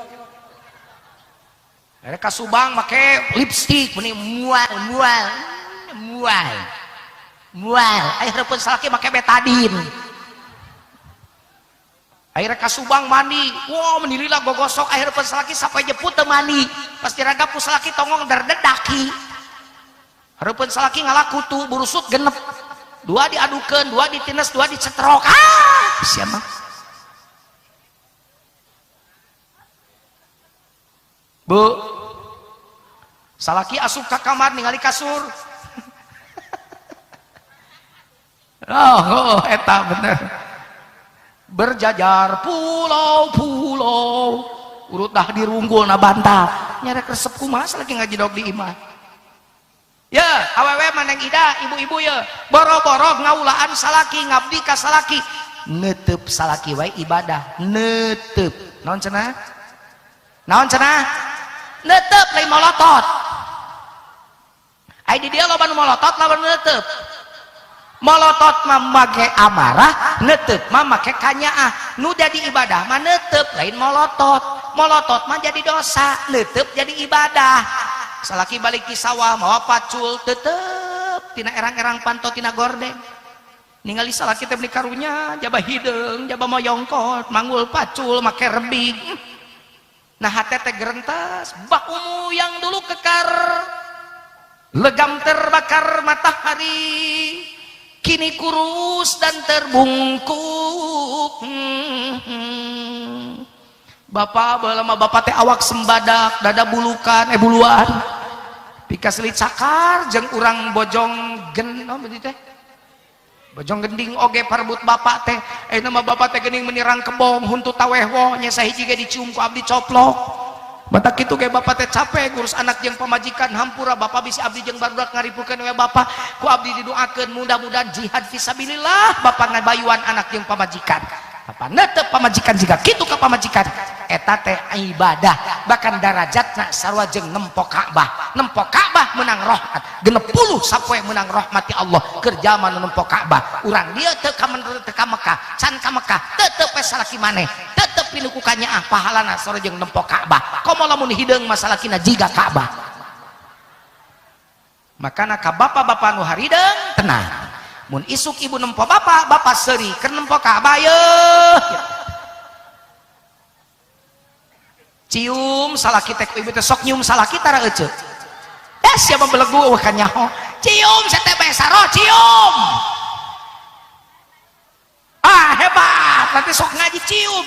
ire kasubang make lipstik meni mual aya hareupeun salaki make betadin akhirnya kasubang mandi wow menilila gogosok akhirnya pesalaki sampai jeput mandi pas diragap pusalaki tongong dardedaki hareupeun salaki ngalakutu burusut genep dua diadukeun dua ditines dua dicetrok siapa bu salaki asup ka kamar ningali kasur oh eta bener berjajar pulau-pulau urut dah dirunggul na bantah nyarek resep kumaha lagi ngajidog di imah ya awewe maneng ida ibu-ibu ya boro-boro ngaulaan salaki ngabdi ka salaki netep salaki wae ibadah netep naon cenah naon cenah neuteup lain molotot ai di dia loba nu molotot lawan neuteup molotot mah make amarah neuteup mah make kanyaah nu jadi ibadah mah neuteup lain molotot mah jadi dosa neuteup jadi ibadah salaki balik ti sawah mawa pacul tetep tina erang-erang panto tina gordeng ningali salaki teh beli karunya jaba hideung jaba moyongkot manggul pacul make rebing nah hate teh gerentas bak yang dulu kekar legam terbakar matahari kini kurus dan terbungkuk bapak balama bapak teh awak sembadak dada bulukan buluan pikas lit sakar jeung urang bojong teh bojong gending oge parbut bapak teh nama bapak teh geuning menirang kebom huntu tawehwo nya sahiji ge dicium ku abdi coplok batak kitu ge bapak teh capek ngurus anak jeung pamajikan hampura bapak bisa abdi jeung barudak ngaripukeun we bapak ku abdi didoakeun mudah-mudahan jihad fisabilillah bapak ngabayuan anak jeung pamajikan bapak neuteup pamajikan jika kitu ka pamajikan eta teh ibadah bahkan darajatna sarua jeung nempok Ka'bah menang rahmat 60 sapoe menang rahmati Allah kerja mah nempok Ka'bah urang dia teu ka Mekah can ka Mekah tetep we salaki maneh tetep pinukukannya pahalana sarua jeung nempok Ka'bah komo lamun hideung masalakina jiga Ka'bah makana ka bapak-bapak nu harideung tenang mun isuk ibu nempok bapak seuri keur nempok Ka'bah yeuh cium salaki teh ibu teh sok nyium salaki tara euceuk siapa belegu kan nyaho cium sate besaro cium hebat nanti sok ngaji cium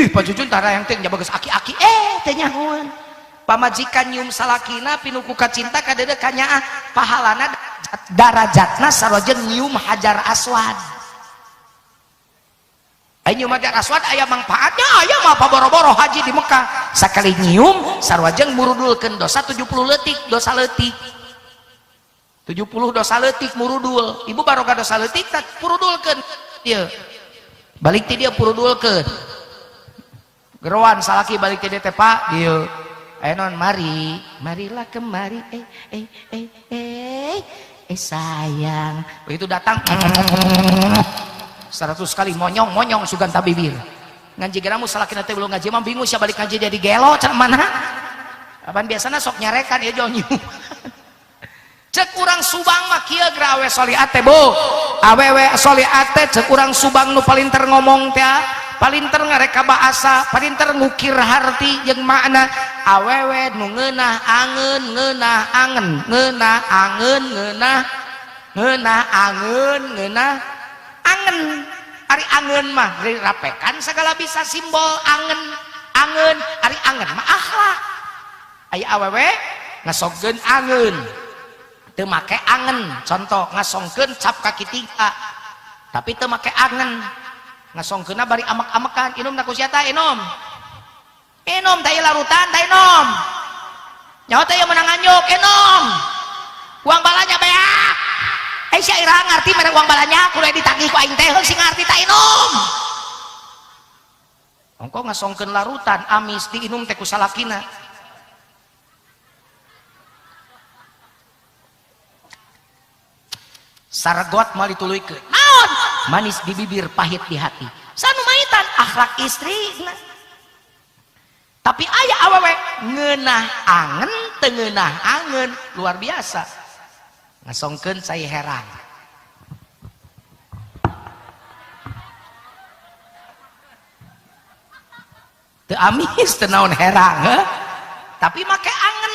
Pak Jujun tara yang teh bagus aki-aki teh nyahoan pamajikan nyium salakina pinuku kacinta kadede kanyaah pahalana darajatna sarojen nyium hajar aswad nyium hajar aswad aya manfaatnya aya mah apa boro-boro haji di Mekah sakali nyium sarua jeung murudulkeun dosa 70 leutik dosa leutik 70 dosa leutik murudul ibu barokah dosa leutik tak purudulkeun dieu balik ti dia purudulkeun gerowan salaki balik ti dia teh Pak dieu non marilah kemari sayang begitu datang 100 kali monyong sugan tabibir ngan jigana salakina teh belum ngaji mah bingung sia balik ngaji jadi gelo cenah mana apaan biasana sok nyarekan ya jonyu cek urang Subang mah kieu gra awe soliat teh bu awewe soliat teh cek urang Subang nu palinter ngomong teh palinter ngareka bahasa palinter ngukir harti jeung makna awewe nu ngeunah angeun ngeunah angen ngeunah angeun ngeunah angen ari angen mah rapekan segala bisa simbol angen ari angen mah akhlak aya awewe ngasongkeun angen teu make angen contoh ngasongkeun cap kaki 3 tapi teu make angen ngasongkeunna bari amek-amekan inom na ku sia tah inom teh larutan teh inom nyaho teh meunang anyuk inom uang balanya beak sia ira ngarti mere uang balanya kudu ditagih ku aing teh sing ngarti ta inom engko ngasongkeun larutan amis diinum teh ku salakina saragot moal dituluykeun naon manis di bibir pahit di hati sanu maitan akhlak istrina tapi aya awewe ngeunah angen teu ngeunah angen luar biasa ngasongkeun saya herang teu amis teu naon herang tapi make angen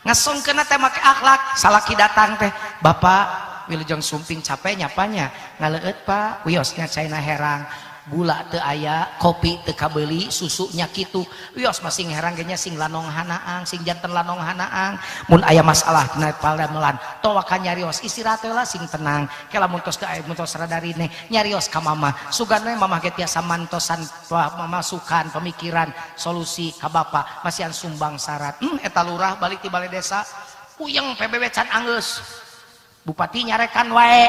ngasongkeun teh make akhlak salaki datang teh bapak wilujeng sumping capek nyapanya ngaleueut Pak wiosnya caina herang gula teu aya kopi teu kabeuli susunya kitu wios masing herang ge nya sing lanong hanaang sing janten lanong hanaang mun aya masalah tina padamelan towakan nyarios istirahat lah sing tenang kela mun tos teu aya mun tos radarine nyarios ka mama sugan we mamah ge tiasa mantosan masukan pemikiran solusi ka bapak masihan sumbang syarat eta lurah balik ti balai desa puyeng PBB can anggeus bupati nyarekan wae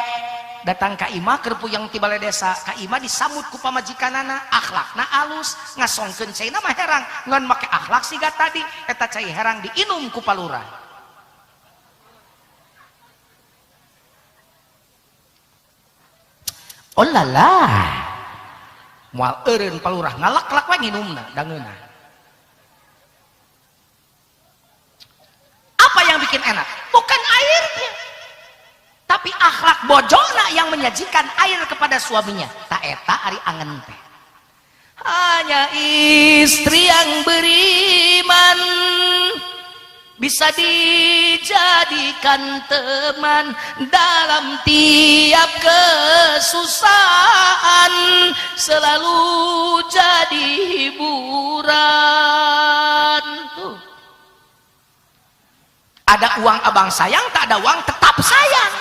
datang ka imah keur puyeng ti balai desa, ka imah disambut ku pamajikanana, akhlakna alus, ngasongkeun caina mah herang, ngan make akhlak siga tadi, eta cai herang diinum ku palurah. Oh lala, moal eureun palurah ngalak-lak we nginumna dangeuna. Apa yang bikin enak? Bukan airnya, tapi akhlak bojona yang menyajikan air kepada suaminya. Tak eta ari angen teh. Hanya istri yang beriman bisa dijadikan teman dalam tiap kesusahan, selalu jadi hiburan. Tuh. Ada uang abang sayang, tak ada uang tetap sayang.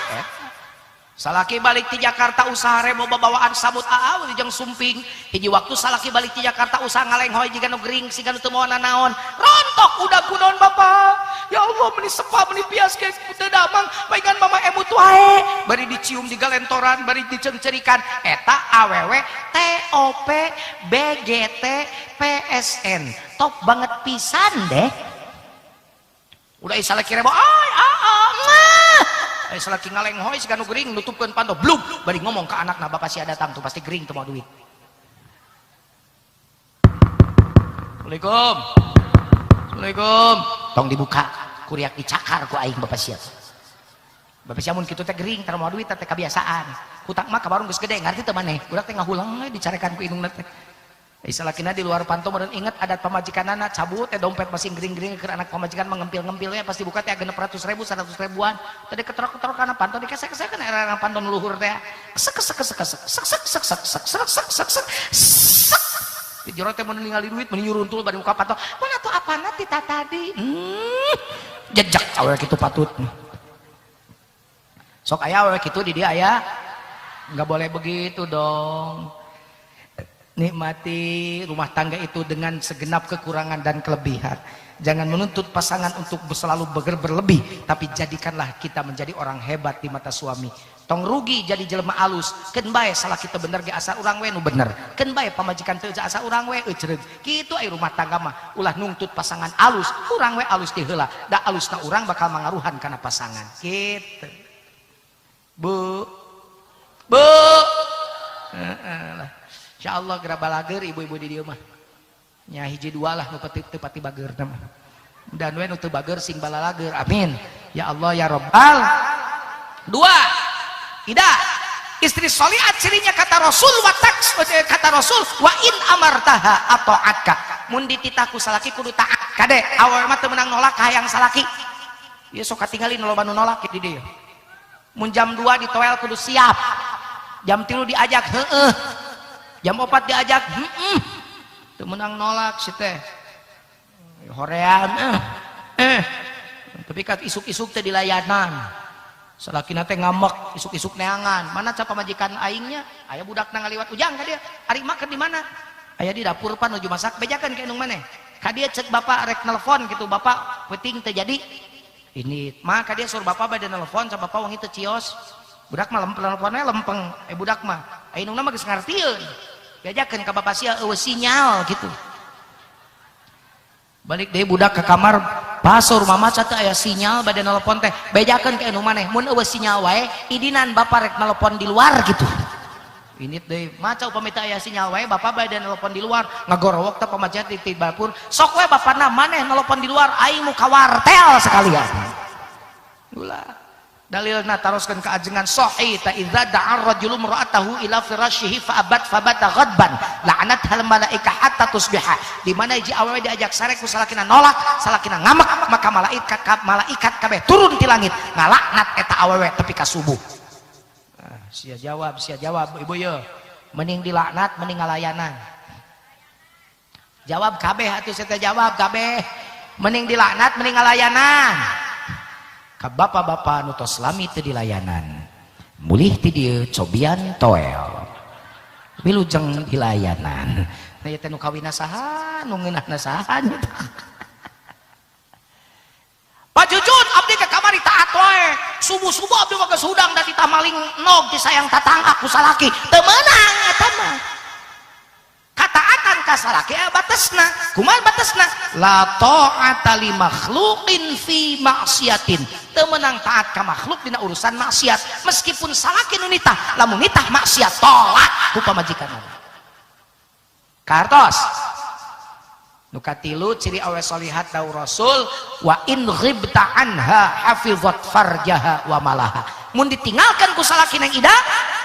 Salaki balik di Jakarta usaha rebo babawaan sabut aaw di jeng sumping. Hiji waktu salaki balik di Jakarta usaha ngalenghoy jika nu gering siga nu teu moana naon. Rontok udah kunaon bapak. Ya Allah meni sepa meni pias ge teu damang paingan mama emut wae. Bari dicium di galentoran, bari dicengcerikan eta awewe TOP BGT PSN. Top banget pisan deh. Udah salaki rebo salaki ngalenghoy siga nu gering nutupkeun panto blub bari ngomong ke anakna bapak sia datang tuh pasti gering teu mau duit. Assalamualaikum. Assalamualaikum. Tong dibuka kuriak dicakar ku aing bapak sia. Bapak sia mun kitu teh gering teu mau duit teh kebiasaan. Hutang mah ka warung geus gede ngarti teu maneh. Budak teh ngahulang we dicarekan ku indungna teh. Salakina di luar pantau meureun inget adat pamajikanana cabut dompet masih gering-gering ke anak pamajikan mengempil-ngempil we pasti buka teh 600.000 100.000-an tadi ketrok-ketrok kana pantau dikesek-kesek kana era pantau luhur teh sek di jero teh mun ningali duit mun nyuruntul bari muka pantau mana tuh apana ti tadi jejak awe kitu patut sok aya awe kitu di dia aya enggak boleh begitu dong. Nikmati rumah tangga itu dengan segenap kekurangan dan kelebihan. Jangan menuntut pasangan untuk selalu berlebih, tapi jadikanlah kita menjadi orang hebat di mata suami. Tong rugi jadi jelema alus, keun bae salah kita bener ge asa urang we nu bener. Keun bae pamajikan teu asa urang we eucereug. Kitu aya rumah tangga mah ulah nuntut pasangan alus, urang we alus ti heula. Da alusna urang bakal mangaruhan kana pasangan. Kitu. Bu. Insyaallah geura balager ibu-ibu di dieu mah. Nya hiji dua lah nu teu pati bager mah. Dan we nu teu bager sing balalager. Amin. Ya Allah ya Rabbal. Dua. Ida. Istri sholihat cirinya kata Rasul kata Rasul wa in amartaha ata'atka. Mun dititah ku salaki kudu taat kade. Awewe mah teu meunang nolak ka hayang salaki. Ieu sok katingali nu loba nu nolak di dieu. Mun jam 2 ditoel kudu siap. Jam 3 diajak heueuh. Jam 4 diajak teu meunang nolak si teh horean tapi kat isuk-isuk teh dilayanan salakina teh ngambek isuk-isuk neangan mana ca pamajikan aingnya aya budakna ngaliwat ujang ka dia ari makan di mana aya di dapur pan nuju masak bejakeun ka indung maneh ka dia cek bapak rek nelpon gitu bapak peuting teh jadi ini mah ka dia suruh bapak bade nelpon sa bapak wangi teu cios budak mah nelponnya lempeng budak mah indungna mah geus ngartieun diajakeun ka bapak sia eueuh sinyal gitu balik deui budak ke kamar pasur mama teh aya sinyal bade nelpon teh bejakeun ka indung maneh mun eueuh sinyal wae idinan bapak rek nelpon di luar gitu ini deui maca upami teh aya sinyal wae bapak bade nelpon di luar ngagorowok teh pamajikan di dapur sok we bapana maneh nelpon di luar aing mu kawartel sekalian ulah dalilna taroskeun ka ajengan sahih ta idza da'a ar-rajulu imra'atahu ila firashihi fa fabata ghadban la'anat hal malaika hatta tusbiha di mana hiji awewe diajak sare ku salakina nolak salakina ngamek maka malaikat kabeh turun ti langit ngalaknat eta awewe tepi ka subuh. Sia jawab ibu ye mending dilaknat mending ngalayanan jawab kabeh atuh saya jawab kabeh mending dilaknat mending ngalayanan ka bapak-bapak nu tos lami teu dilayanan mulih ti dieu cobian toel wilujeng dilayanan na ieu teh nu kawina saha nu ngeunahna saha Pak Jujun abdi ka kamari taat taat wae subuh-subuh abdi mah geus hudang da ditamaling nog disayang tatangga ku salaki teu meunang eta mah kataatan ka salaki batasna kumaha batasna la ta'ata li makhluqin fi maksiatin teu meunang taat ka makhluk dina urusan maksiat meskipun salaki nu nitah lamun nitah maksiat tolak ku pamajikanna kartos nu katilu ciri awe solihat dawu Rasul wa in ghibta anha hafizat farjaha wa malaha mun ditinggalkan ku salaki nang ida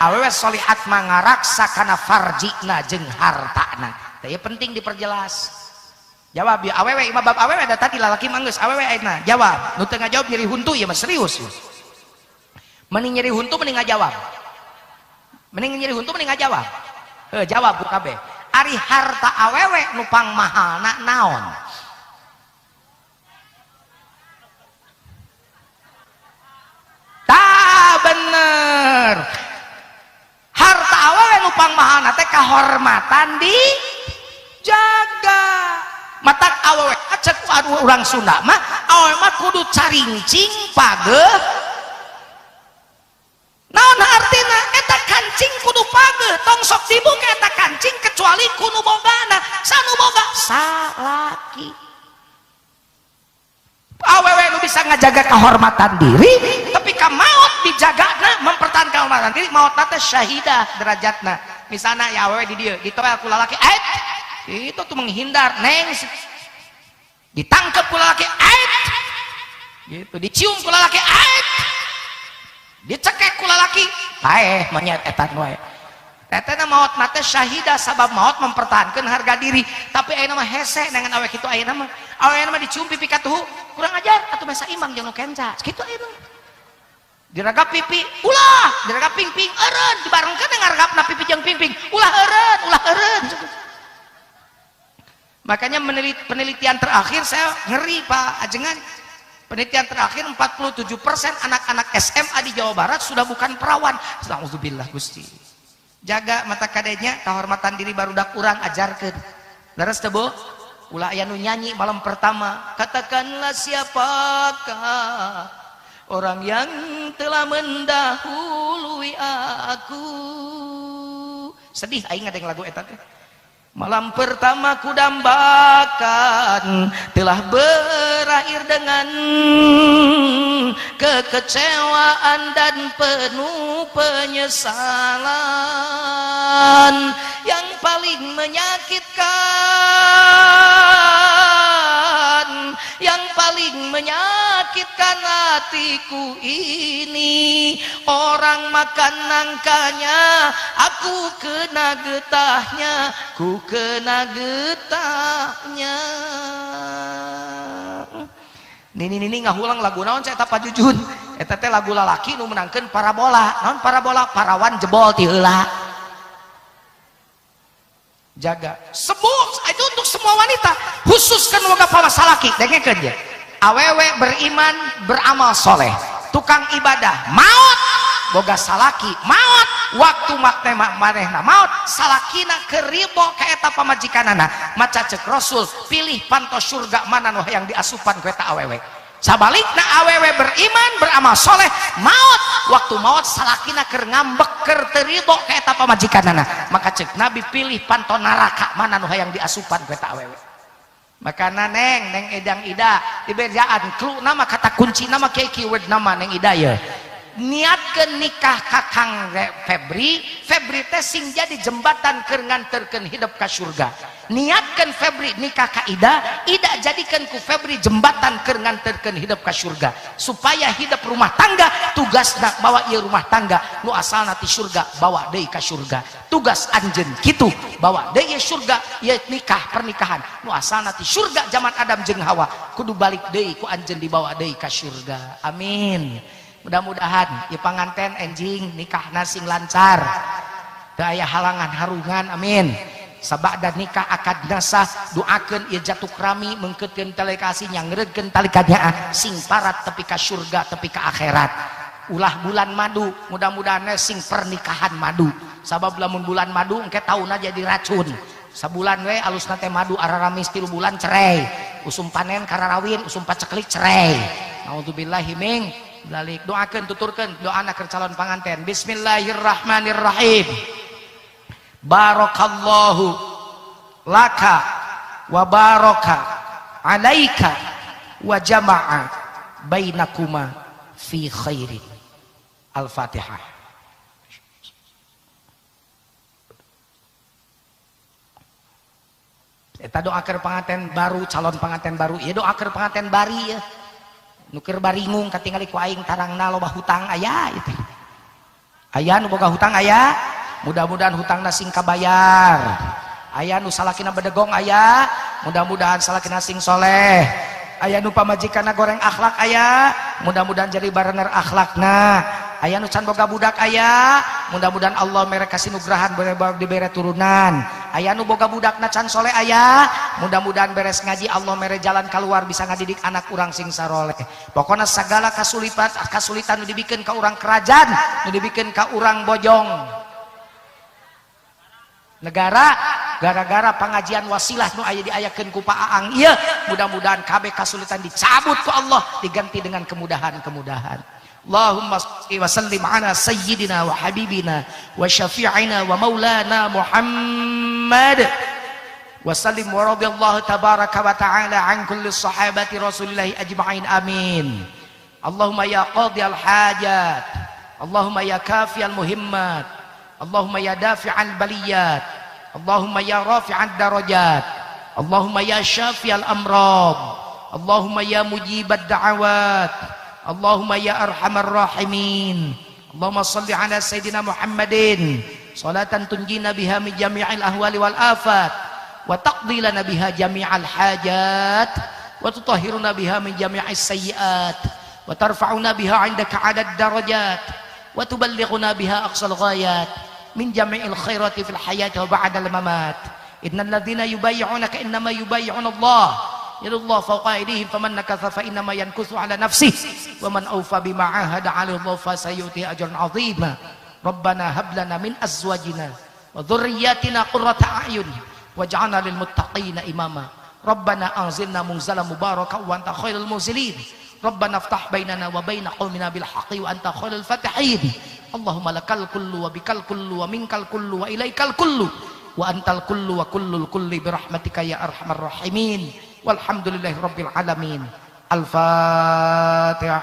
awewe solihat mangaraksa kana farjina jeung hartana teh penting diperjelas jawab ya awewe imah bab awewe da tadi lalaki manggeus awewe ayeuna jawab nu teu ngajawab nyeri huntu ya mah serius mending nyeri huntu mending ngajawab mending nyeri huntu mending ngajawab jawab ku kabeh ari harta awewe nupang mahalna naon tah bener harta awewe nupang mahalna teh kahormatan dijaga matak awewe cek urang Sunda mah awewe mah kudu carincing pageuh naon artina eta kancing kudu pageuh tong sok dibuka eta kancing kecuali kudu bogana sanu boga salaki awewe nu bisa ngajaga kehormatan diri tapi ka maot dijagana mempertahankan kehormatan diri maot teh syahidah derajatna misalna ya awewe di dieu ditoel ku lalaki itu tuh menghindar neng ditangkep ku lalaki gitu dicium ku lalaki dicekek ku lalaki paeh monyet etan wae tetena maot nate syahidah sabab maot mempertahankan harga diri tapi ayeuna mah hese dengan awe kitu ayeuna mah dicium pipi katuhu kurang ajar atuh masa imbang jeung nu kenca kitu ayeuna diragap pipi ulah diragap ping-ping eureun dibarengkeun dengan ragapna pipi jeung ping-ping ulah eureun makanya penelitian terakhir saya ngeri Pak Ajengan penelitian terakhir 47% anak-anak SMA di Jawa Barat sudah bukan perawan. Alhamdulillah Gusti. Jaga mata kadenya kehormatan diri barudak urang ajarkeun. Leres teu Bu? Ulah aya nu nyanyi malam pertama, katakanlah siapakah orang yang telah mendahului aku. Sedih aing ngadeng lagu eta teh. Malam pertama ku dambakan telah berakhir dengan kekecewaan dan penuh penyesalan yang paling menyakitkan hatiku ini orang makan nangkanya aku kena getahnya Nini ngahulang lagu naon saya tak pajujun eta teh lagu lalaki nu menangkeun parabola naon parabola parawan jebol ti heula jaga semua itu untuk semua wanita khususkan boga pawasalaki dengekeun je awewe beriman beramal soleh tukang ibadah maot boga salaki maot waktu manehna maot salakina keribo ka eta pamajikanana maca cek Rasul pilih pantos surga mana nu yang diasupan ku eta awewe sabalikna awewe beriman beramal soleh maot waktu maot salakina keur ngambek keur teu ridho ka eta pamajikanana maka cek Nabi pilih pantos neraka mana nu yang diasupan ku eta awewe makana neng edang ida dibejaan clue nama kata kunci nama kieu keyword nama neng ida ya niatkeun nikah kakang Febri teh sing jadi jembatan keur nganterkeun hidup ka surga niatkeun Febri nikah ka Ida jadikeun ku Febri jembatan keur nganterkeun hidup ka surga supaya hidup rumah tangga tugasna bawa ieu rumah tangga nu asalna ti surga bawa deui ka surga tugas anjeun kitu bawa deui surga ieu nikah pernikahan nu asalna ti surga zaman Adam jeung Hawa kudu balik deui ku anjeun dibawa deui ka surga amin. Mudah-mudahan ya panganten enjing nikahna sing lancar teu aya halangan harungan amin sabada nikah akad nasah doakeun ieu jatuh rami mengkeutkeun tali kasih nyangreudkeun tali kanyaah sing parat tepi ka surga tepi ka akhirat ulah bulan madu mudah-mudahan sing pernikahan madu sabab lamun bulan madu engke tauna jadi racun sabulan we alusna teh madu araramis 3 bulan cerai usum panen kararawin usum paceklik cerai naudzubillahi min balik doakeun tuturkeun doana keur calon panganten. Bismillahirrahmanirrahim. Barakallahu laka wa baraka alaika wa jama'a bainakuma fi khairin. Al-Fatihah. Eta doakeun panganten baru, calon panganten baru. Ieu doakeun panganten bari ya. Nu keur baringung katingali ku aing tarangna loba hutang aya itu. Aya nu boga hutang aya, mudah-mudahan hutangna sing kabayar. Aya nu salakina bedegong aya, mudah-mudahan salakina sing soleh. Aya nu pamajikanna goreng akhlak aya, mudah-mudahan jadi barener akhlakna. Aya nu can boga budak aya, mudah-mudahan Allah mere kasih nugrahan dibere turunan. Aya nu boga budakna can soleh aya, mudah-mudahan beres ngaji Allah mere jalan keluar bisa ngadidik anak urang sing saroleh. Pokoknya segala kasulitan nu dibikeun ka urang kerajaan, nu dibikeun ka urang bojong negara gara-gara pengajian wasilah nu aya diayakeun ku Pak Aang ieu, mudah-mudahan kabeh kasulitan dicabut ku Allah diganti dengan kemudahan-kemudahan. Allahumma shalli wa sallim ala sayyidina wa habibina wa syafi'ina wa maulana Muhammad wa sallim wa radiyallahu tabaraka wa ta'ala an kulli sahabati rasulillahi ajma'in amin. Allahumma ya qadiyal hajat, Allahumma ya kafiyal muhimmat, Allahumma ya dafi'al baliyat, Allahumma ya rafi'ad darajat, Allahumma ya syafiyal amrad, Allahumma ya mujibad da'awat, Allahumma ya arhamar rahimin. Allahumma salli ala sayyidina Muhammadin salatan tunjina biha min jami'il ahwali wal afat wa taqdi lana biha jami'al hajat wa tutahhiruna biha min jami'is sayyiat wa tarfa'una biha 'indaka 'adad darajat wa tuballighuna biha aqsal ghayat min jami'il khairati fil hayati wa ba'dal mamat. Innal ladzina yubayyi'unaka innama yubayyi'una Allah yadullah fawqa aydihim faman nakatha fa innama yankuthu ala nafsihi wa man awfa bima ahada 'ala Allah fa sayu'ti ajran 'azima. Rabbana hab lana min azwajina wa dhurriyyatina qurrata a'yun waj'alna lil muttaqina imama. Rabbana anzilna munzalan mubarakan wa anta khairul munzilin. Rabbana iftah bainana wa baina qaumina bil haqqi wa anta khairul fatihin. Allahumma lakal kullu wa bikal kullu wa minkal kullu wa ilaikal kullu wa antal kullu wa kullul kulli bi rahmatika ya arhamar rahimin. Walhamdulillahi rabbil alamin. Al-Fatihah.